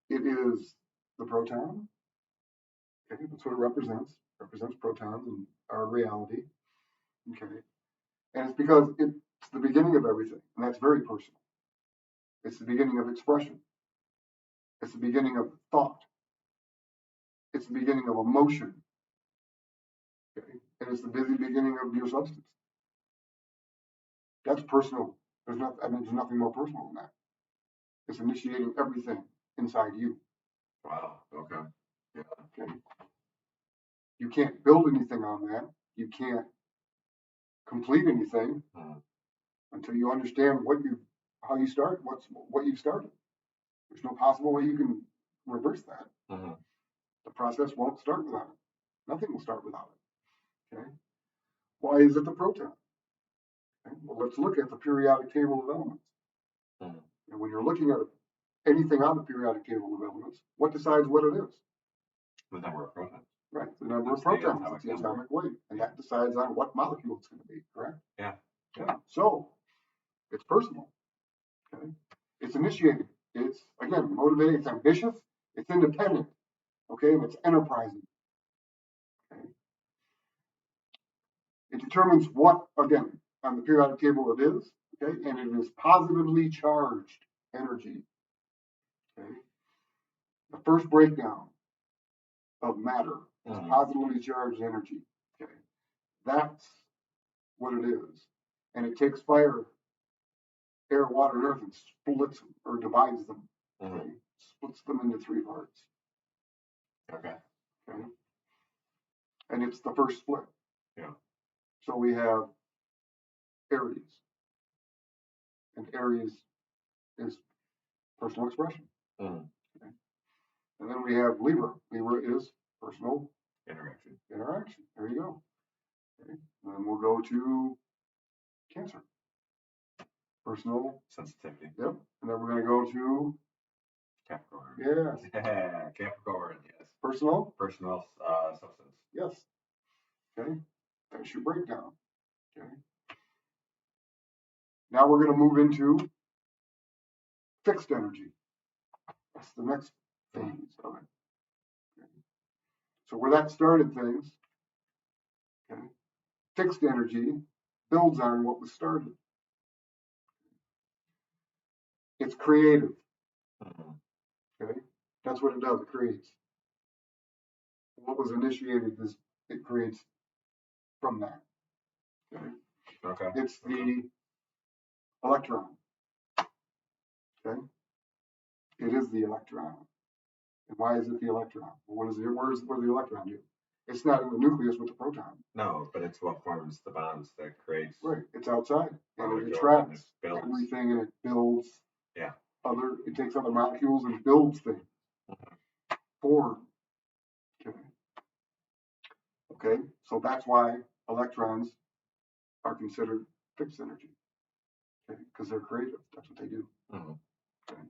It is the proton. Okay? That's what it represents. It represents protons in our reality. Okay? And it's because it's the beginning of everything. And that's very personal. It's the beginning of expression. It's the beginning of thought. It's the beginning of emotion. Okay? And it's the beginning of your substance. That's personal. There's nothing more personal than that. It's initiating everything inside you. Wow. Okay. Yeah. Okay. You can't build anything on that. You can't complete anything until you understand how you start, what you've started. There's no possible way you can reverse that. The process won't start without it. Nothing will start without it. Okay. Why is it the proton? Okay. Well, let's look at the periodic table of elements. And when you're looking at anything on the periodic table of elements, what decides what it is? The number of protons. Right, the number of protons, it's the atomic weight, and that decides on what molecule it's going to be, correct? Yeah. So, it's personal, okay? It's initiating, it's, again, motivating, it's ambitious, it's independent, okay, and it's enterprising, okay? It determines what, again, on the periodic table it is, okay, and it is positively charged energy, okay? The first breakdown of matter is positively charged energy, okay? That's what it is. And it takes fire, air, water, and earth and splits or divides them. Okay? Splits them into three parts. Okay. And it's the first split. Yeah. So we have Aries. And Aries is personal expression. Okay? And then we have Libra. Libra is personal interaction. There you go. Okay? And then we'll go to Cancer. Personal sensitivity. Yep. And then we're going to go to Capricorn. Yes. Capricorn. Yes. Personal substance. Yes. Okay. That's your breakdown. Okay. Now we're going to move into fixed energy. That's the next phase of it. Okay. So where that started things, okay, fixed energy builds on what was started. It's creative. Okay. That's what it does. It creates. What was initiated is it creates from that. Okay. It's the electron. Okay. It is the electron. And why is it the electron? What is it? What does the electron do? It's not in the nucleus with the proton. No, but it's what forms the bonds that creates. Right. It's outside. And it attracts everything and it builds. Yeah. It takes other molecules and builds things. Form. Okay. Okay. So that's why electrons are considered fixed energy. Okay. Because they're creative. That's what they do. Okay.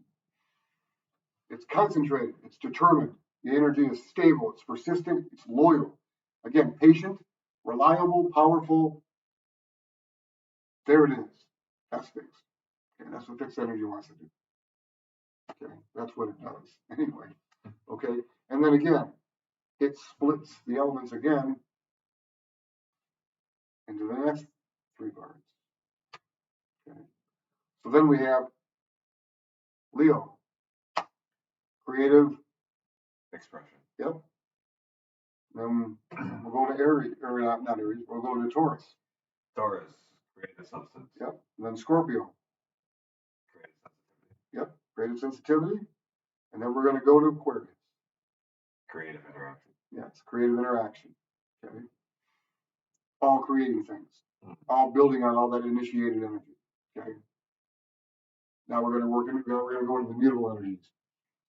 It's concentrated. It's determined. The energy is stable. It's persistent. It's loyal. Again, patient, reliable, powerful. There it is. That's fixed. Okay, that's what fixed energy wants to do. Okay, that's what it does. Anyway, okay, and then again, it splits the elements again into the next three parts. Okay, so then we have Leo, creative expression. Yep. Then we'll go to Aries, or not Aries. We'll go to Taurus. Taurus, creative substance. Yep. And then Scorpio. Creative sensitivity. Yep. Creative sensitivity. And then we're going to go to Aquarius. Creative interaction. Yes. Creative interaction. Okay. All creating things. All building on all that initiated energy. Okay. Now we're going to go into the mutable energies.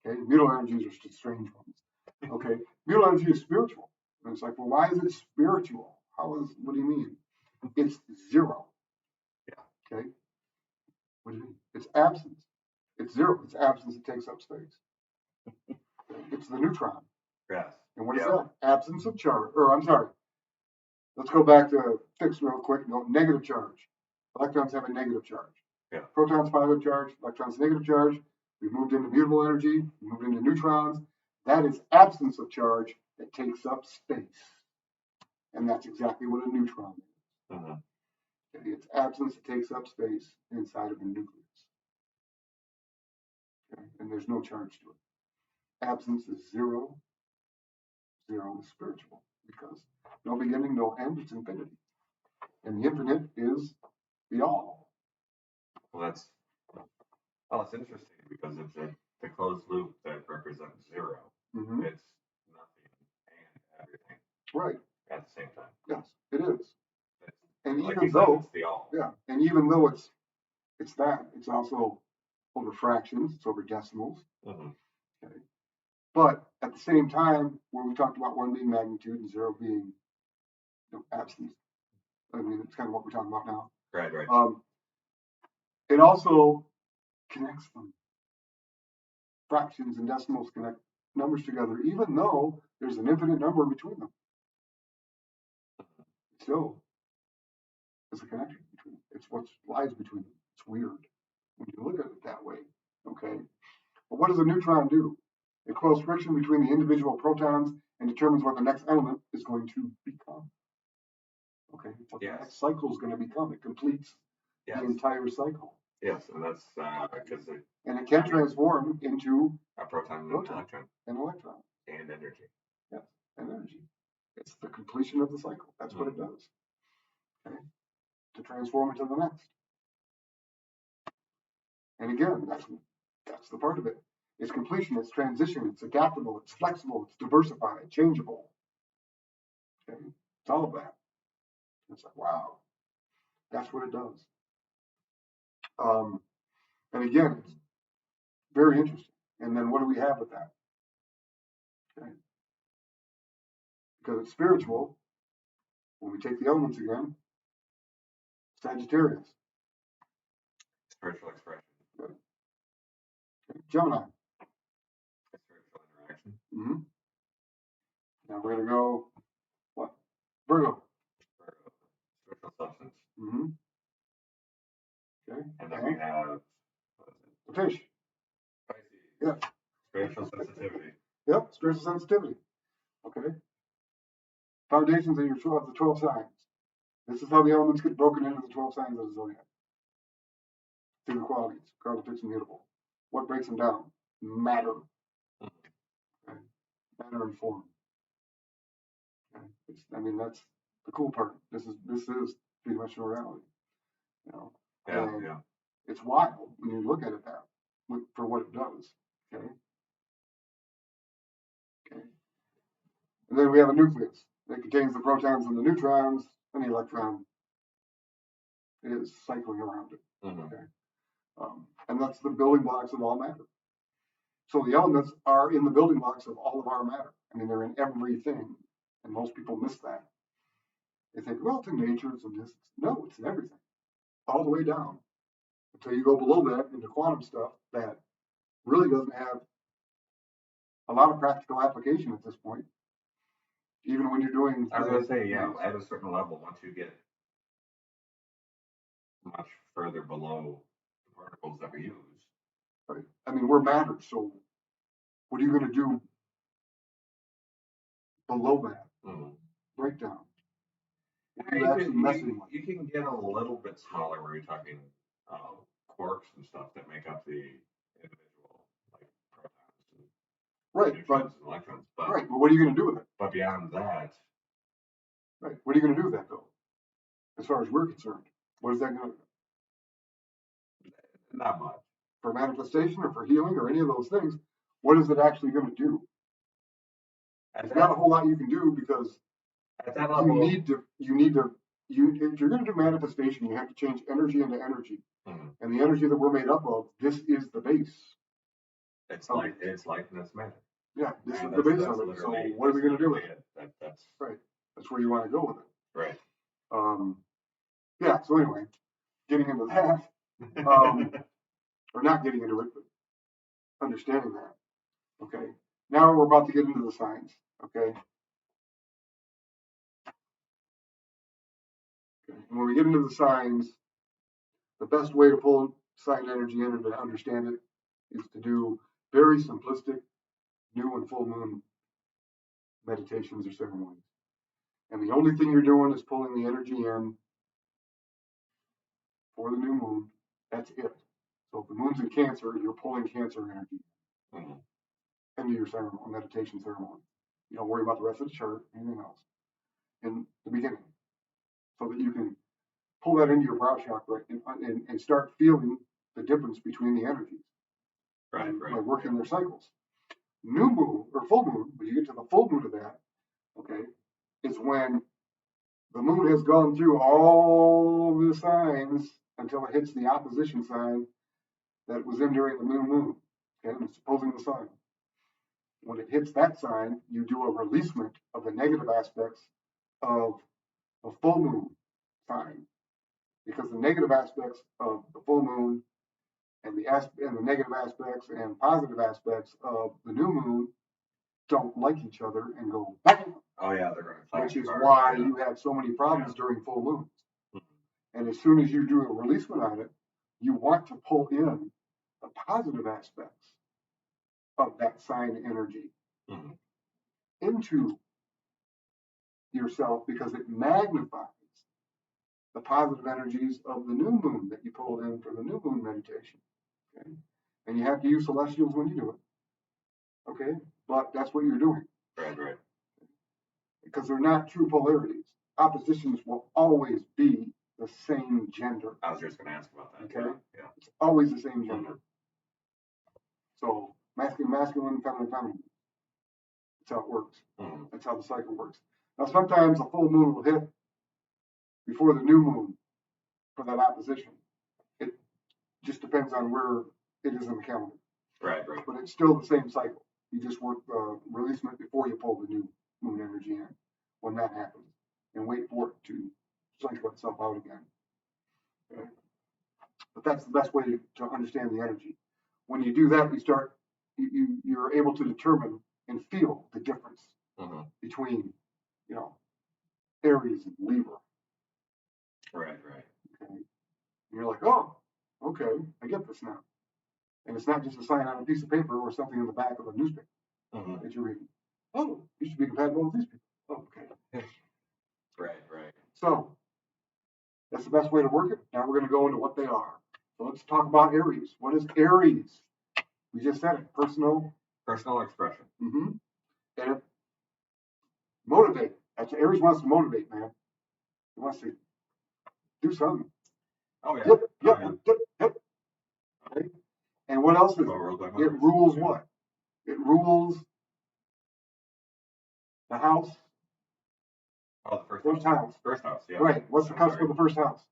Okay. Mutable energies are just strange ones. Okay. Mutable energy is spiritual. And it's like, well, why is it spiritual? What do you mean? It's zero. Yeah. Okay. What do you mean? It's absence. It's zero. It's absence that takes up space. It's the neutron. Yes. And what is that? Absence of charge. Or I'm sorry. Let's go back to fix real quick. No, negative charge. Electrons have a negative charge. Yeah. Protons positive charge. Electrons negative charge. We've moved into mutable energy. We moved into neutrons. That is absence of charge that takes up space. And that's exactly what a neutron is. Mm-hmm. Okay, it's absence that takes up space inside of a nucleus. Okay, and there's no charge to it. Absence is zero. Zero is spiritual because no beginning, no end, it's infinity. And the infinite is the all. Well, it's interesting because it's the closed loop that represents 0. Mm-hmm. It's nothing and everything. Right. At the same time. Yes, it is. And like even though it's the all. Yeah, and even though it's that, it's also over fractions, it's over decimals. Mm-hmm. Okay. But at the same time, when we talked about 1 being magnitude and 0 being absence, I mean, it's kind of what we're talking about now. Right. It also connects them. Fractions and decimals connect numbers together, even though there's an infinite number between them. Still, there's a connection between them. It's what lies between them. It's weird when you look at it that way. Okay. But what does a neutron do? It closes friction between the individual protons and determines what the next element is going to become. Okay. What the next cycle is going to become. It completes the entire cycle. Yes, and that's because it can transform into a proton and an electron. And energy. Yes, and energy. It's the completion of the cycle. That's what it does. Okay. To transform into the next. And again, that's the part of it. It's completion, it's transition, it's adaptable, it's flexible, it's diversified, changeable. Okay. It's all of that. It's like, wow. That's what it does. And again, it's very interesting. And then what do we have with that? Okay. Because it's spiritual, when we take the elements again, Sagittarius. Spiritual expression. Good. Okay. Gemini. Spiritual interaction. Mm-hmm. Now we're going to go, what? Virgo. Spiritual substance. Mm-hmm. Okay. And then we have the fish. Pisces. Yeah. Spiritual sensitivity. Yep, spiritual sensitivity. Okay. Foundations of the 12 signs. This is how the elements get broken into the 12 signs of the zodiac. Through the qualities, cardinal, fixed, and mutable. What breaks them down? Matter. Okay. Matter and form. Okay. That's the cool part. This is three-dimensional reality. You know. Yeah. It's wild when you look at it for what it does. Okay. Okay. And then we have a nucleus that contains the protons and the neutrons, and the electron is cycling around it. Mm-hmm. Okay. And that's the building blocks of all matter. So the elements are in the building blocks of all of our matter. I mean, they're in everything, and most people miss that. They think, well, it's in nature, it's in this. No, it's in everything, all the way down until you go below that into quantum stuff that really doesn't have a lot of practical application at this point. Even when you're doing, I was going to say, at a certain level, once you get much further below the particles that we use. Right. I mean, we're matter, so what are you going to do below that? Mm-hmm. Breakdown. You can get a little bit smaller where you're talking quarks and stuff that make up the individual protons. Right, neutrons and electrons. But, right, but what are you going to do with it? But beyond that, right, what are you going to do with that though? As far as we're concerned, what is that going to? Not much. For manifestation or for healing or any of those things, what is it actually going to do? There's not a whole lot you can do because at that level, if you're going to do manifestation, you have to change energy into energy. Mm-hmm. And the energy that we're made up of, this is the base. It's light and it's matter. Yeah, this is the base of it. So what are we going to do with it? That's right. That's where you want to go with it. Right. Yeah. So anyway, getting into that, or not getting into it, but understanding that. Okay. Now we're about to get into the signs. Okay. And when we get into the signs, the best way to pull sign energy in and to understand it is to do very simplistic new and full moon meditations or ceremonies. And the only thing you're doing is pulling the energy in for the new moon. That's it. So if the moon's in Cancer, you're pulling Cancer energy into your ceremony, meditation ceremony. You don't worry about the rest of the chart, anything else in the beginning, so that you can pull that into your brow chakra and start feeling the difference between the energies. Right. By working their cycles. New moon or full moon, when you get to the full moon of that, okay, is when the moon has gone through all the signs until it hits the opposition sign that it was in during the new moon. Okay, and it's opposing the sun. When it hits that sign, you do a releasement of the negative aspects of the full moon sign, because the negative aspects of the full moon and the negative aspects and positive aspects of the new moon don't like each other and go back. Oh yeah, they're going to clash. Which is why you have so many problems during full moons. Mm-hmm. And as soon as you do a releasement on it, you want to pull in the positive aspects of that sign energy into yourself, because it magnifies the positive energies of the new moon that you pull in for the new moon meditation. Okay? And you have to use celestials when you do it. Okay? But that's what you're doing. Right. Because they're not true polarities. Oppositions will always be the same gender. I was just going to ask about that. Okay? Yeah. It's always the same gender. So masculine, feminine. That's how it works. That's how the cycle works. Now, sometimes a full moon will hit before the new moon for that opposition. It just depends on where it is in the calendar. Right. But it's still the same cycle. You just work the releasement before you pull the new moon energy in when that happens, and wait for it to cycle itself out again. Okay? But that's the best way to understand the energy. When you do that, you're able to determine and feel the difference between, Aries and Libra. Right. Okay. And you're like, oh, okay, I get this now. And it's not just a sign on a piece of paper or something in the back of a newspaper that you're reading. Oh, you should be compatible with these people. Oh, okay. Right. So that's the best way to work it. Now we're going to go into what they are. So let's talk about Aries. What is Aries? We just said it. Personal expression. And it motivate. That's Aries wants to motivate, man. He wants to do something. Oh yeah. Yep. Okay. And what else is it? It rules what? It rules the house. Oh, the first house. First house, yeah. Right. What's the cusp of the first house?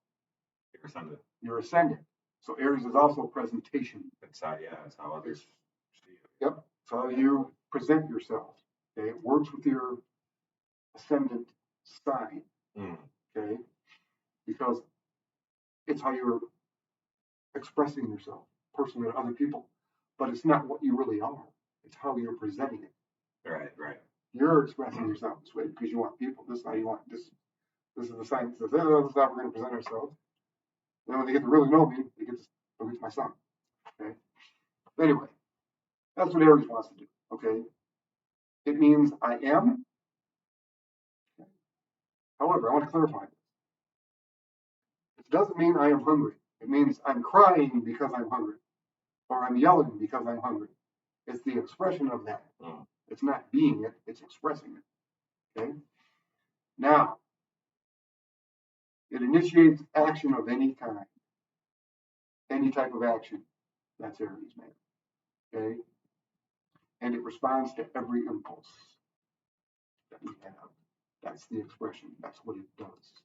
You're ascendant. So Aries is also presentation. It's how others see it. Yep. So how you present yourself. Okay. It works with your ascendant sign. Okay. Because it's how you're expressing yourself personally to other people. But it's not what you really are. It's how you're presenting it. Right. You're expressing yourself this way because you want people. This is how you want this. This is the sign that says, this is how we're going to present ourselves. Then when they get to really know me, they get to look at my son. Okay. Anyway, that's what Aries wants to do. Okay. It means I am. Okay. However, I want to clarify this. It doesn't mean I am hungry. It means I'm crying because I'm hungry, or I'm yelling because I'm hungry. It's the expression of that. Mm. It's not being it, it's expressing it. Okay? Now, it initiates action of any kind, any type of action. That's Aries, man. Okay? And it responds to every impulse that we have. That's the expression. That's what it does.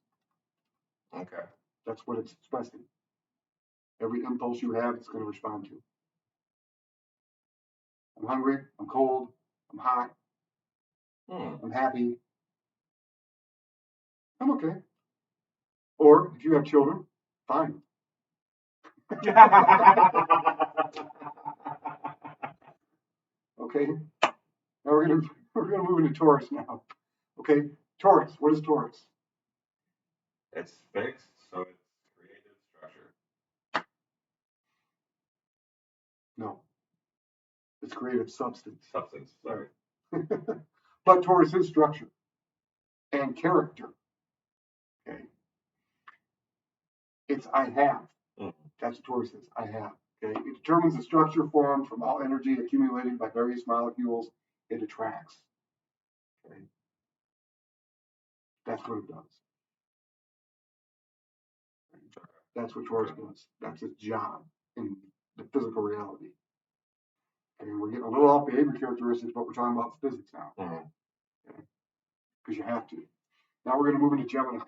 Okay. That's what it's expressing. Every impulse you have, it's going to respond to. I'm hungry, I'm cold, I'm hot, I'm happy, I'm okay. Or if you have children, fine. Okay. Now we're gonna move into Taurus now. Okay. Taurus. What is Taurus? It's fixed, so it's creative structure. No. It's creative substance. Substance, sorry. But Taurus is structure and character. Okay. It's I have. That's what Taurus is. I have. Okay. It determines the structure formed from all energy accumulated by various molecules it attracts. Okay. That's what it does. That's what Taurus does. That's its job in the physical reality. Okay. We're getting a little off behavior characteristics, but we're talking about physics now. Okay. Because you have to. Now we're going to move into Gemini.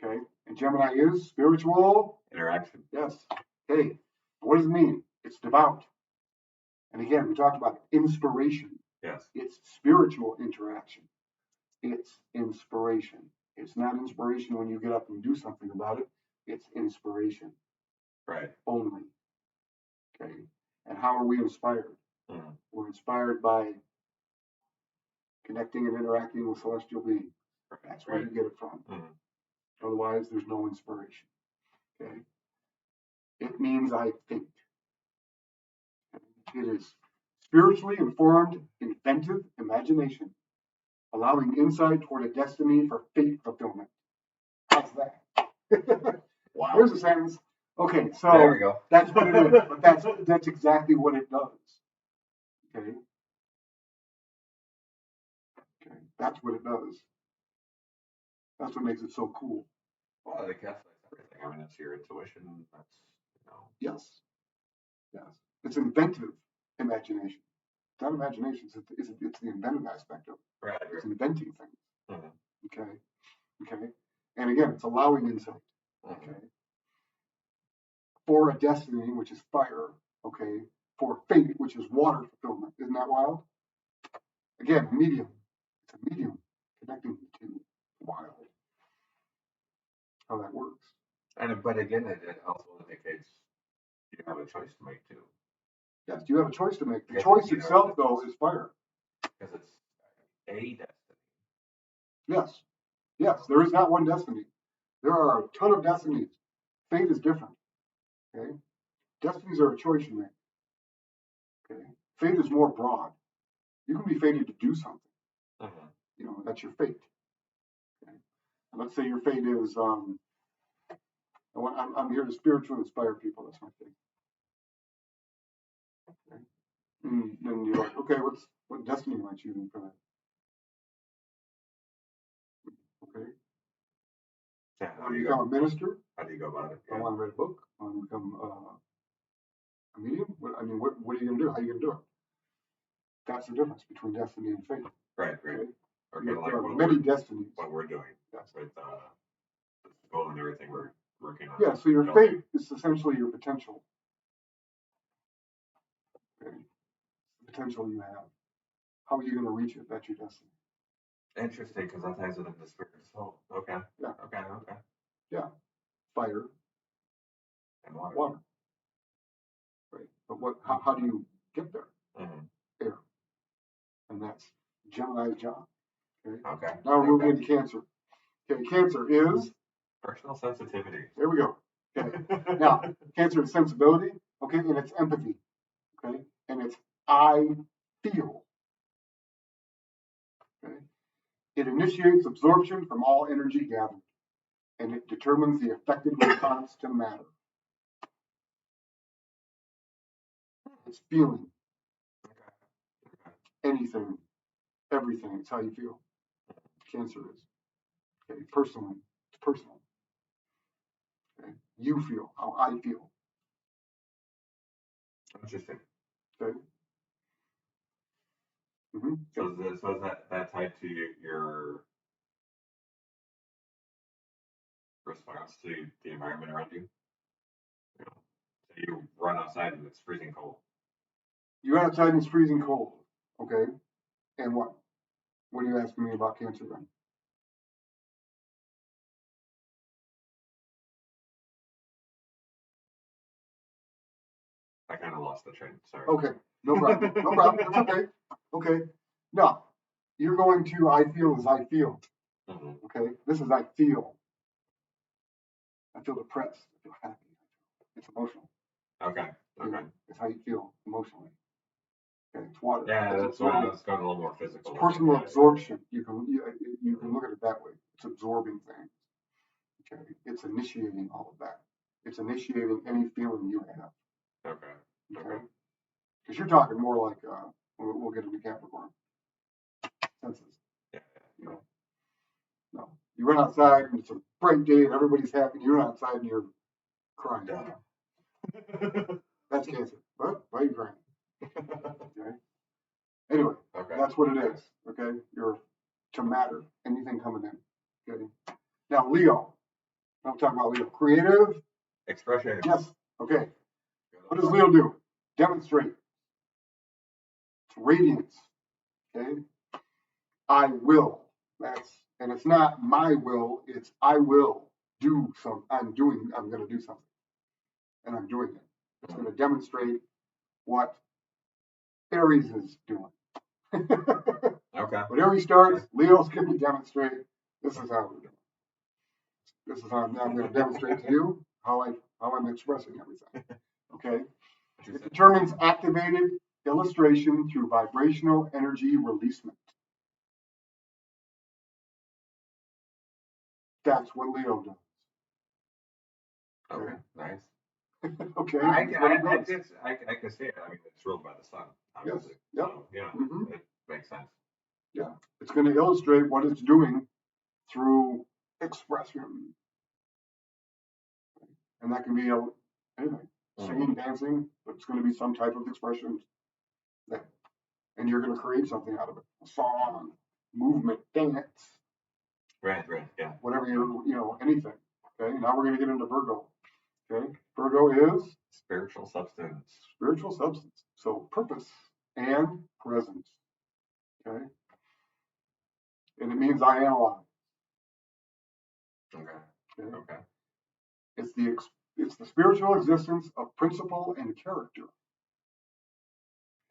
Okay. And Gemini is spiritual interaction. Yes. Okay. What does it mean? It's devout. And again, we talked about inspiration. Yes. It's spiritual interaction. It's inspiration. It's not inspiration when you get up and do something about it. It's inspiration. Right. Only. Okay. And how are we inspired? We're inspired by connecting and interacting with celestial beings. That's where you get it from. Otherwise, there's no inspiration. Okay. It means I think. It is spiritually informed, inventive imagination, allowing insight toward a destiny for fate fulfillment. How's that? Wow. Here's a sentence. Okay, so there we go. That's what it is. But that's exactly what it does. Okay. Okay. That's what it does. That's what makes it so cool. Well, it encapsulates everything. I mean, it's your intuition. That's, you know. Yes. Yes. It's inventive imagination. It's not imagination. It's the inventive aspect of it. Right. It's inventing things. Okay. Okay. And again, it's allowing insight. Okay. For a destiny, which is fire. Okay. For fate, which is water fulfillment. Isn't that wild? Again, medium. It's a medium connecting the two. Wild. How that works. But again, it also indicates you have a choice to make too. Yes, you have a choice to make. The choice itself, though, is fire. Because it's a destiny. Yes. Yes, there is not one destiny. There are a ton of destinies. Fate is different. Okay. Destinies are a choice you make. Okay. Fate is more broad. You can be fated to do something. You know, that's your fate. Okay. And let's say your fate is I'm here to spiritually inspire people. That's my fate. Okay. And then you're like, okay, what destiny am I choosing for that? Okay. Yeah, I want to become a minister. How do you go about it? I want to write a book. I want to become a medium. What are you going to do? How are you going to do it? That's the difference between destiny and fate. Right, right. Okay? Or kind of like there are many destinies. What we're doing. Yes. With the goal and everything we're working on. Yeah, so your fate is essentially your potential. Okay? The potential you have. How are you going to reach it? That's your destiny. Interesting, because that ties it into spirit and soul. Okay. Yeah. Okay. Yeah. Fire. And water. Water. Right. But how do you get there? Air. And that's Gemini's job. Okay. Now we're moving into Cancer. Okay, Cancer is personal sensitivity. There we go. Okay. Now, Cancer is sensibility, okay, and it's empathy. Okay, and it's I feel. Okay. It initiates absorption from all energy gathered, and it determines the effective response to matter. It's feeling. anything, everything. It's how you feel. Cancer is. Okay, personally, it's personal. Okay, you feel how I feel. Interesting. Okay. Mm-hmm. So is that tied to your response to the environment around you? You know, so you run outside and it's freezing cold. You're outside and it's freezing cold. Okay. And what? What are you asking me about cancer then? I kind of lost the train. Sorry. Okay. No problem. No problem. That's okay. Okay. Now, you're going to I feel as I feel. Mm-hmm. Okay. This is I feel. I feel depressed. I feel happy. It's emotional. Okay. Okay. It's how you feel emotionally. Okay. It's water. Yeah, It's that's why I absorbing. was going a little more physical. It's personal absorption. You can look at it that way. It's absorbing things. Okay. It's initiating all of that. It's initiating any feeling you have. Okay. Okay. Because you're talking more like we'll get into Capricorn senses. Yeah. You know, no. You run outside and it's a bright day and everybody's happy. You're outside and you're crying. That's Cancer. But why are you crying? Okay. Anyway, Okay. that's what it is. Okay. You're to matter. Anything coming in. Okay. Now Leo. I'm talking about Leo. Creative. Expression. Yes. Okay. What does Leo do? Demonstrate. It's radiance. Okay. I will. And it's not my will, it's I will do something. I'm going to do something. And I'm doing it. It's going to demonstrate what Aries is doing. Okay. When Aries starts, Leo's going to demonstrate this is how we're doing. This is how I'm going to demonstrate to you how I'm expressing everything. Okay. It determines activated illustration through vibrational energy releasement. That's what Leo does. Okay. Nice. Okay. I can see it. I mean, it's ruled by the sun, obviously. Yes. Yep. So, yeah, Mm-hmm. it makes sense. Yeah. It's going to illustrate what it's doing through expression. And that can be anything, singing, dancing, but it's going to be some type of expression. That, and you're going to create something out of it. A song, movement, dance. Right, yeah. Whatever anything. Okay. Now we're going to get into Virgo. Okay. Virgo is spiritual substance. Spiritual substance. So purpose and presence. Okay. And it means I analyze. Okay. It's the spiritual existence of principle and character.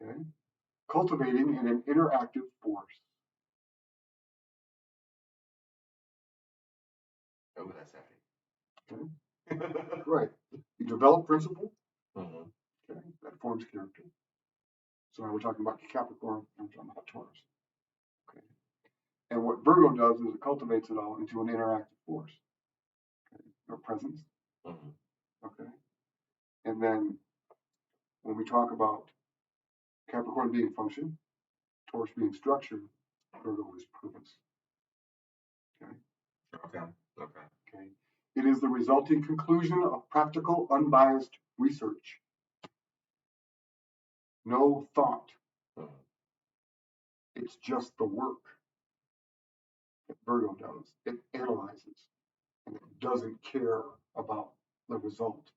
Okay. Cultivating in an interactive force. Oh, that's heavy. Okay. Right. You develop principle. Mm-hmm. Okay. That forms character. So now we're talking about Capricorn. I'm talking about Taurus. Okay. And what Virgo does is it cultivates it all into an interactive force. Okay. Or presence. Mm-hmm. Okay. And then when we talk about Capricorn being function, Taurus being structure, Virgo is purpose. Okay. It is the resulting conclusion of practical, unbiased research. No thought. Mm-hmm. It's just the work that Virgo does. It analyzes and it doesn't care about the result.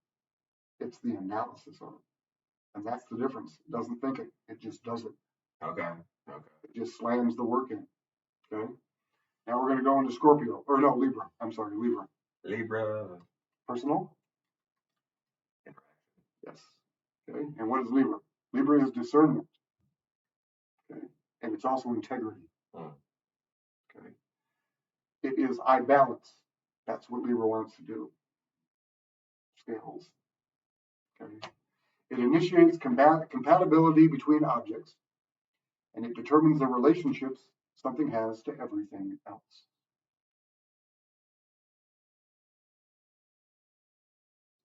It's the analysis of it. And that's the difference. It doesn't think it, it just does it. Okay. It just slams the work in. Okay. Now we're going to go into Scorpio. Or no, Libra. I'm sorry, Libra. Libra. Personal? Yes. Okay. And what is Libra? Libra is discernment. Okay. And it's also integrity. Mm. Okay. It is I balance. That's what Libra wants to do. Scales. Okay. It initiates compatibility between objects, and it determines the relationships something has to everything else.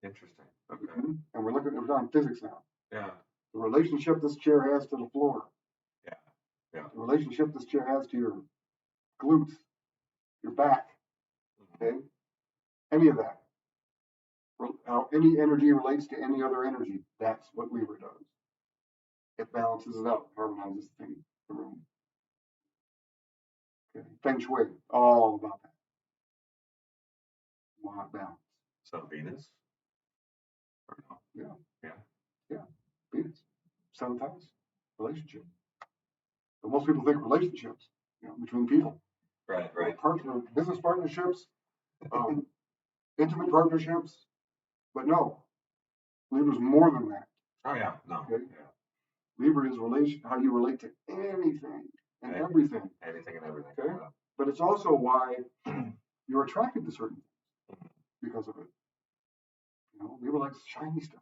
Interesting. Okay. Mm-hmm. And we're on physics now. Yeah. The relationship this chair has to the floor. Yeah. Yeah. The relationship this chair has to your glutes, your back, okay? Any of that. How any energy relates to any other energy, that's what Libra does. It balances it out, harmonizes the room. Okay. Feng Shui, all about that. Want balance. So Venus? Or no? Yeah. Yeah. Venus. 7th house. Relationship. But most people think relationships, between people. Right. Business partnerships, intimate partnerships, but no, Libra's more than that. Oh yeah, no. Okay? Yeah. Libra is how you relate to anything and everything. Anything and everything. Okay? Yeah. But it's also why you're attracted to certain things because of it. Libra likes shiny stuff.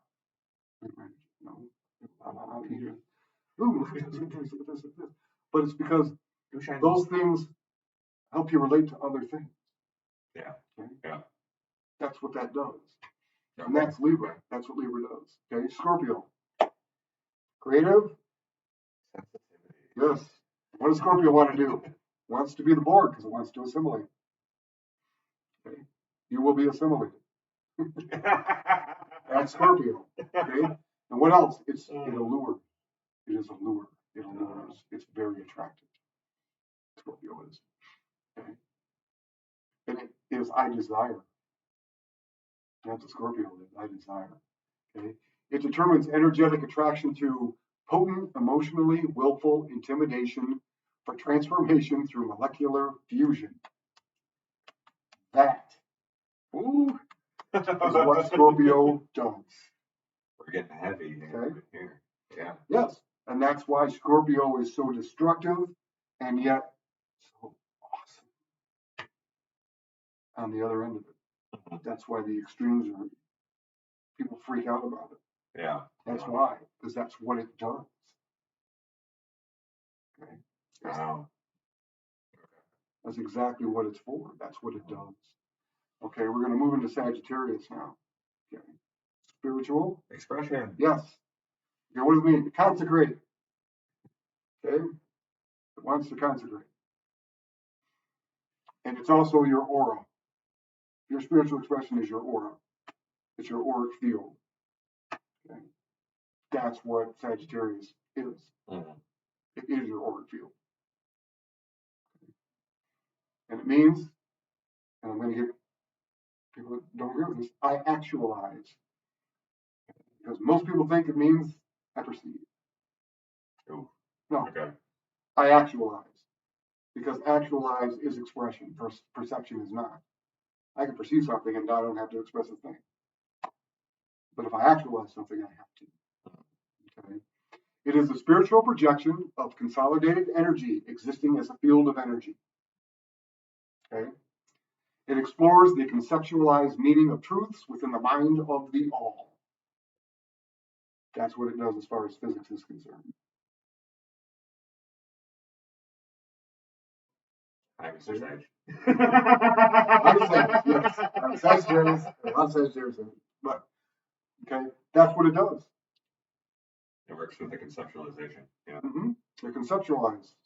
Ooh, look at this, look at this, look at this, look at this. But it's because those things help you relate to other things. Yeah. Okay? Yeah. That's what that does. Okay. And that's Libra. That's what Libra does. Okay, Scorpio. Creative? Yes. What does Scorpio want to do? Wants to be the Borg because it wants to assimilate. Okay. You will be assimilated. That's Scorpio. Okay. And what else? It allures. It is a lure. It allures. It's very attractive. Scorpio is. Okay. And it is I desire. That's what Scorpio is. I desire. Okay. It determines energetic attraction to potent, emotionally willful intimidation for transformation through molecular fusion. That is what Scorpio does. We're getting heavy here. Yeah. Yes. And that's why Scorpio is so destructive and yet so awesome on the other end of it. That's why the extremes are, people freak out about it. Yeah. That's why, because that's what it does. Okay. Wow. That's exactly what it's for. That's what it does. Okay, we're going to move into Sagittarius now. Okay. Spiritual expression. Yes. Okay, what does it mean? Consecrate. Okay. It wants to consecrate. And it's also your aura. Your spiritual expression is your aura. It's your auric field. Okay. That's what Sagittarius is. Mm-hmm. It is your auric field. And it means, and I'm going to get people that don't agree with this, I actualize. Because most people think it means I perceive. Ooh. No. Okay. I actualize. Because actualize is expression. Perception is not. I can perceive something and I don't have to express a thing. But if I actualize something, I have to. Okay. It is a spiritual projection of consolidated energy existing as a field of energy. Okay. It explores the conceptualized meaning of truths within the mind of the all. That's what it does as far as physics is concerned. I'm Sag. I'm Sag, yes. I'm Sagittarius. I'm Sagittarius. But, okay, that's what it does. It works with the conceptualization. Yeah. Mm-hmm. They're conceptualized.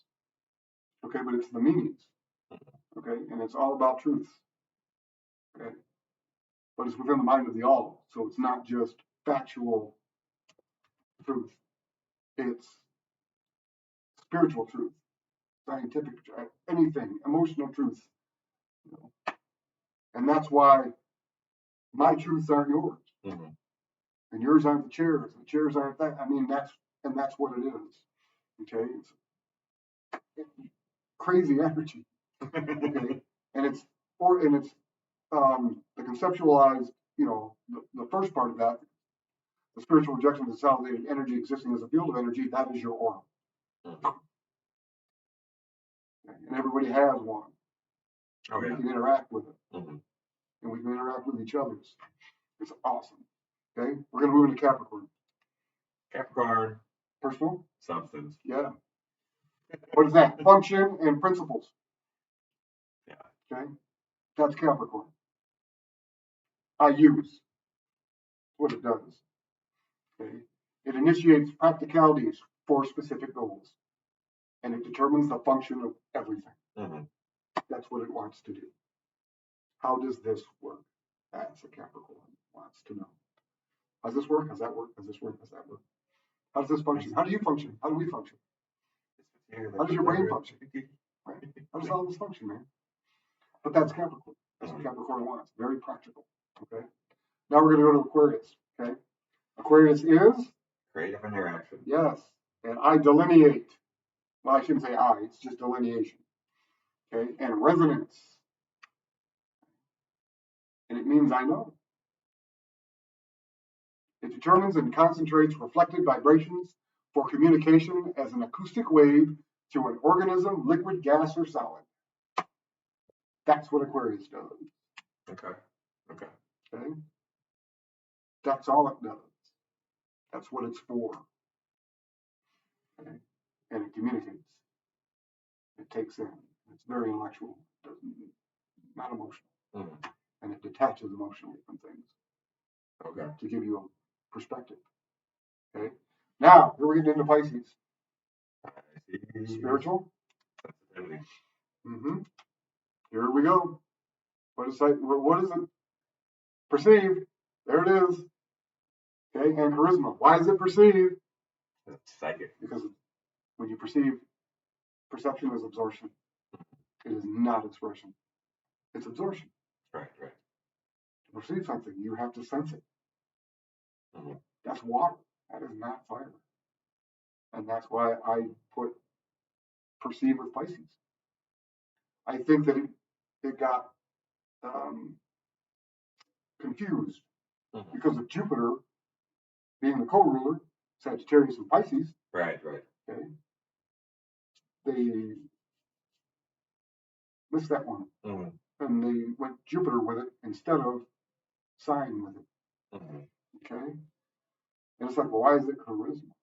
Okay, but it's the meanings. Okay, and it's all about truth. Okay, but it's within the mind of the all. So it's not just factual truth. It's spiritual truth, scientific, anything, emotional truth. And that's why my truths aren't yours. Mm-hmm. And yours aren't the chairs. The chairs aren't that. I mean, that's what it is. Okay, it's crazy energy. Okay, and it's the conceptualized. The first part of that, the spiritual rejection of consolidated energy existing as a field of energy. That is your aura. Mm-hmm. Okay? And everybody has one. Oh, yeah. We can interact with it. Mm-hmm. And we can interact with each other's. It's awesome. Okay, we're going to move into Capricorn. Capricorn. Personal? Substance. Yeah. What is that? Function and principles. Yeah. Okay, that's Capricorn. I use what it does. Okay, it initiates practicalities for specific goals and it determines the function of everything. Mm-hmm. That's what it wants to do. How does this work? That's a Capricorn wants to know. How does this work? Does that work? Does this work? Does that work? How does this function? How do you function? How do we function? How does your brain function? Right? How does all this function, man? But that's Capricorn. That's what Capricorn wants. Very practical. Okay. Now we're going to go to Aquarius. Okay. Aquarius is creative interaction. Yes, and I delineate. Well, I shouldn't say I. It's just delineation. Okay, and resonance, and it means I know. It determines and concentrates reflected vibrations for communication as an acoustic wave to an organism, liquid, gas, or solid. That's what Aquarius does. Okay. Okay. Okay. That's all it does. That's what it's for. Okay. And it communicates. It takes in. It's very intellectual. Not emotional. Mm. And it detaches emotionally from things. Okay. To give you a perspective. Okay. Now, here we're getting into Pisces. Spiritual. Mm-hmm. Here we go. What is it? Perceive. There it is. Okay, and charisma. Why is it perceive? It's psychic. Because when you perceive, perception is absorption. It is not expression. It's absorption. Right, right. To perceive something, you have to sense it. Mm-hmm. That's water. That is not fire. And that's why I put perceive with Pisces. I think that it got confused because of Jupiter being the co-ruler, Sagittarius and Pisces. Right, right. Okay. They missed that one. Mm-hmm. And they went Jupiter with it instead of sign with it. Mm-hmm. Okay. And it's like, well, why is it charisma?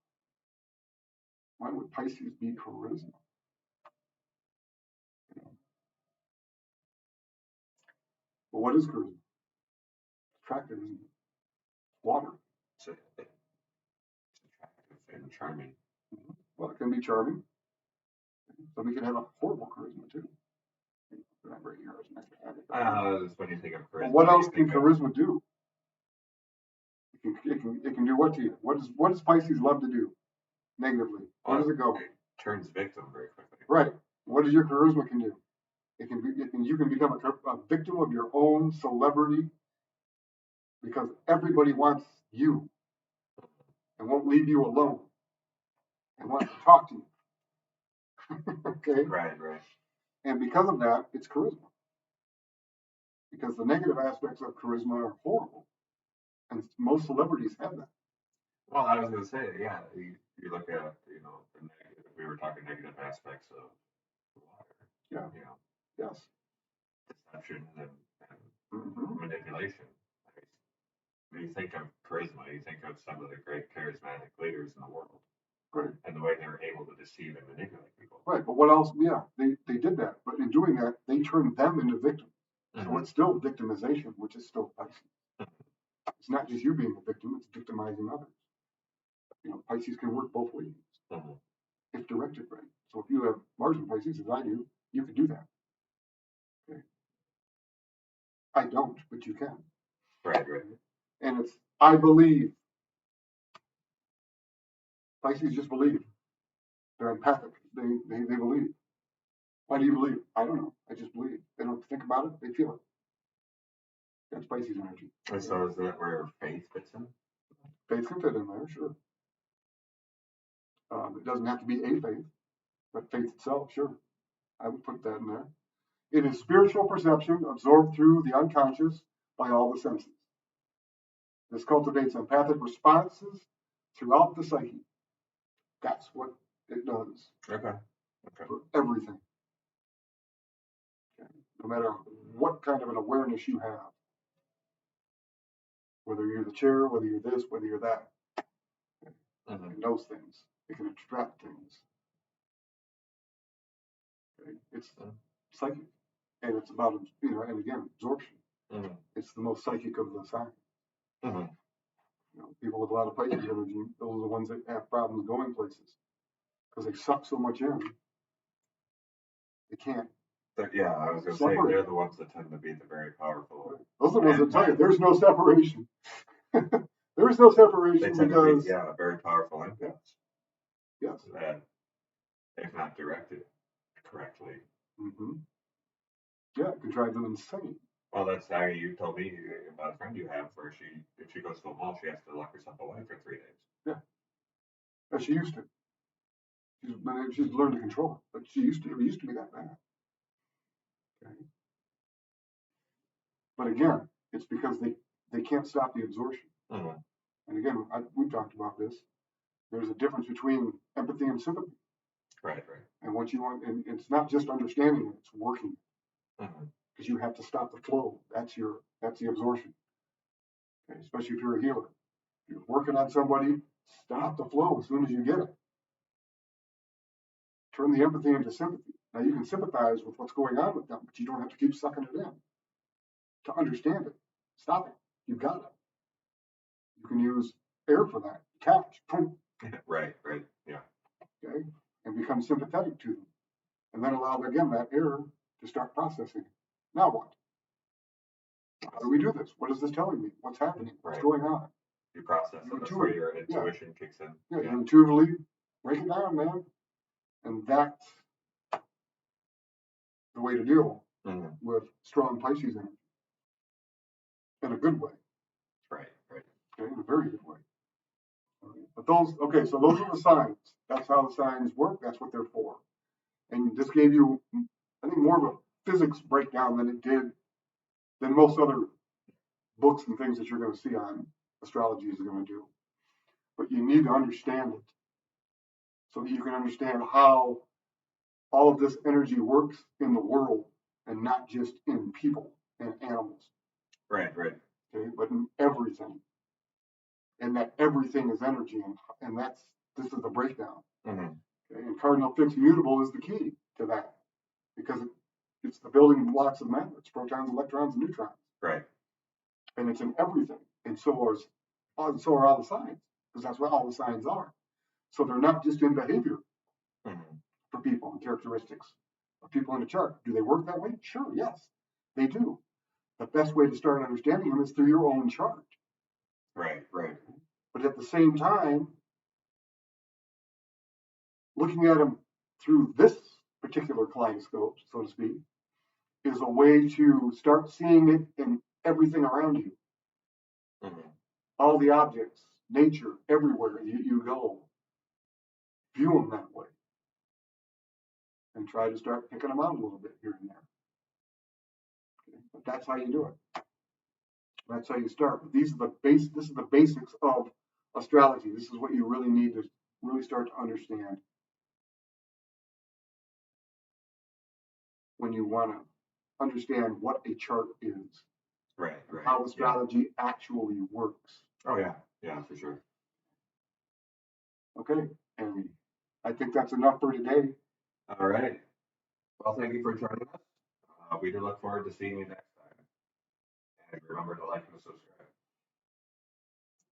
Why would Pisces be charisma? You know? Well, what is charisma? Attractive, isn't it? Water. It's attractive and charming. Mm-hmm. Well, it can be charming. Somebody can have a horrible charisma too. Right here is that's when you think of charisma. Well, what else can charisma do? It can do what to you? What does Pisces love to do? Negatively. Where does it go? It turns victim very quickly. Right. What does your charisma can do? You can become a victim of your own celebrity because everybody wants you and won't leave you alone and wants to talk to you. Okay? Right, right. And because of that, it's charisma. Because the negative aspects of charisma are horrible. And most celebrities have that. Well, I was going to say, yeah, you look at, the negative, we were talking negative aspects of water. Yeah. Yes. Deception and manipulation. When you think of charisma, you think of some of the great charismatic leaders in the world. Right. And the way they're able to deceive and manipulate people. Right. But what else? Yeah, they did that. But in doing that, they turned them into victims. Mm-hmm. So it's still victimization, which is still Pisces. Mm-hmm. It's not just you being a victim, it's victimizing others. Pisces can work both ways if directed right. So if you have Mars in Pisces, as I do, you can do that. Okay. I don't, but you can. Right, right. And it's, I believe. Pisces just believe. They're empathic. They believe. Why do you believe? I don't know. I just believe. They don't think about it. They feel it. That's Pisces energy. And so is that where faith fits in? Faith can fit in there, sure. It doesn't have to be a faith, but faith itself, sure. I would put that in there. It is spiritual perception absorbed through the unconscious by all the senses. This cultivates empathic responses throughout the psyche. That's what it does. Okay. For everything. Okay. No matter what kind of an awareness you have. Whether you're the chair, whether you're this, whether you're that. Okay. It knows things. It can attract things. Okay. It's psychic. And it's about, and again, absorption. Mm-hmm. It's the most psychic of the signs. Mm-hmm. People with a lot of Pisces energy, those are the ones that have problems going places because they suck so much in They can't Yeah, I was going to say, separate. they're the ones that tend to be the very powerful. Those are the ones that And tell you bad. there's no separation. There is no They separation tend to be, because yeah, very powerful empaths yes. that, if not directed correctly. Hmm. Yeah, it can drive them insane. Well, that's how you told me about a friend you have where if she goes to a mall, she has to lock herself away for 3 days. Yeah, as she used to. She's learned to control it, but it used to be that bad. Okay. But again, it's because they can't stop the absorption. Mm-hmm. And again, we've talked about this. There's a difference between empathy and sympathy. Right, right. And what you want, and it's not just understanding it, it's working. Mm-hmm. Because you have to stop the flow. That's the absorption. Okay? Especially if you're a healer. If you're working on somebody, stop the flow as soon as you get it. Turn the empathy into sympathy. Now you can sympathize with what's going on with them, but you don't have to keep sucking it in to understand it. Stop it. You've got it. You can use air for that. Catch. Boom. Right, right. Yeah. Okay. And become sympathetic to them. And then allow again that air to start processing. Now what? How do we do this? What is this telling me? What's happening? What's going on? You process it before your intuition kicks in. Yeah, you intuitively break it down, man. And that's the way to deal with strong Pisces energy. In a good way. Right, right. Okay, in a very good way. But those are the signs. That's how the signs work. That's what they're for. And this gave you, I think, more of a physics breakdown than most other books and things that you're going to see on astrology is going to do. But you need to understand it so that you can understand how all of this energy works in the world and not just in people and animals. Right, right. Okay, but in everything. And that everything is energy, and this is the breakdown. Mm-hmm. Okay, and cardinal fixed mutable is the key to that because it's the building blocks of matter. It's protons, electrons, and neutrons. Right. And it's in everything, and so are all the signs because that's what all the signs are. So they're not just in behavior for people and characteristics of people in a chart. Do they work that way? Sure, yes, they do. The best way to start understanding them is through your own chart. Right, right. But at the same time, looking at them through this particular kaleidoscope, so to speak, is a way to start seeing it in everything around you. Mm-hmm. All the objects, nature, everywhere you go. View them that way. And try to start picking them out a little bit here and there. Okay? But that's how you do it. That's how you start. But this is the basics of astrology. This is what you really need to really start to understand when you want to understand what a chart is. Right, right. How astrology actually works. Oh yeah, yeah, for sure. Okay, and I think that's enough for today. All right. Well, thank you for joining us. We do look forward to seeing you next time. And remember to like and subscribe.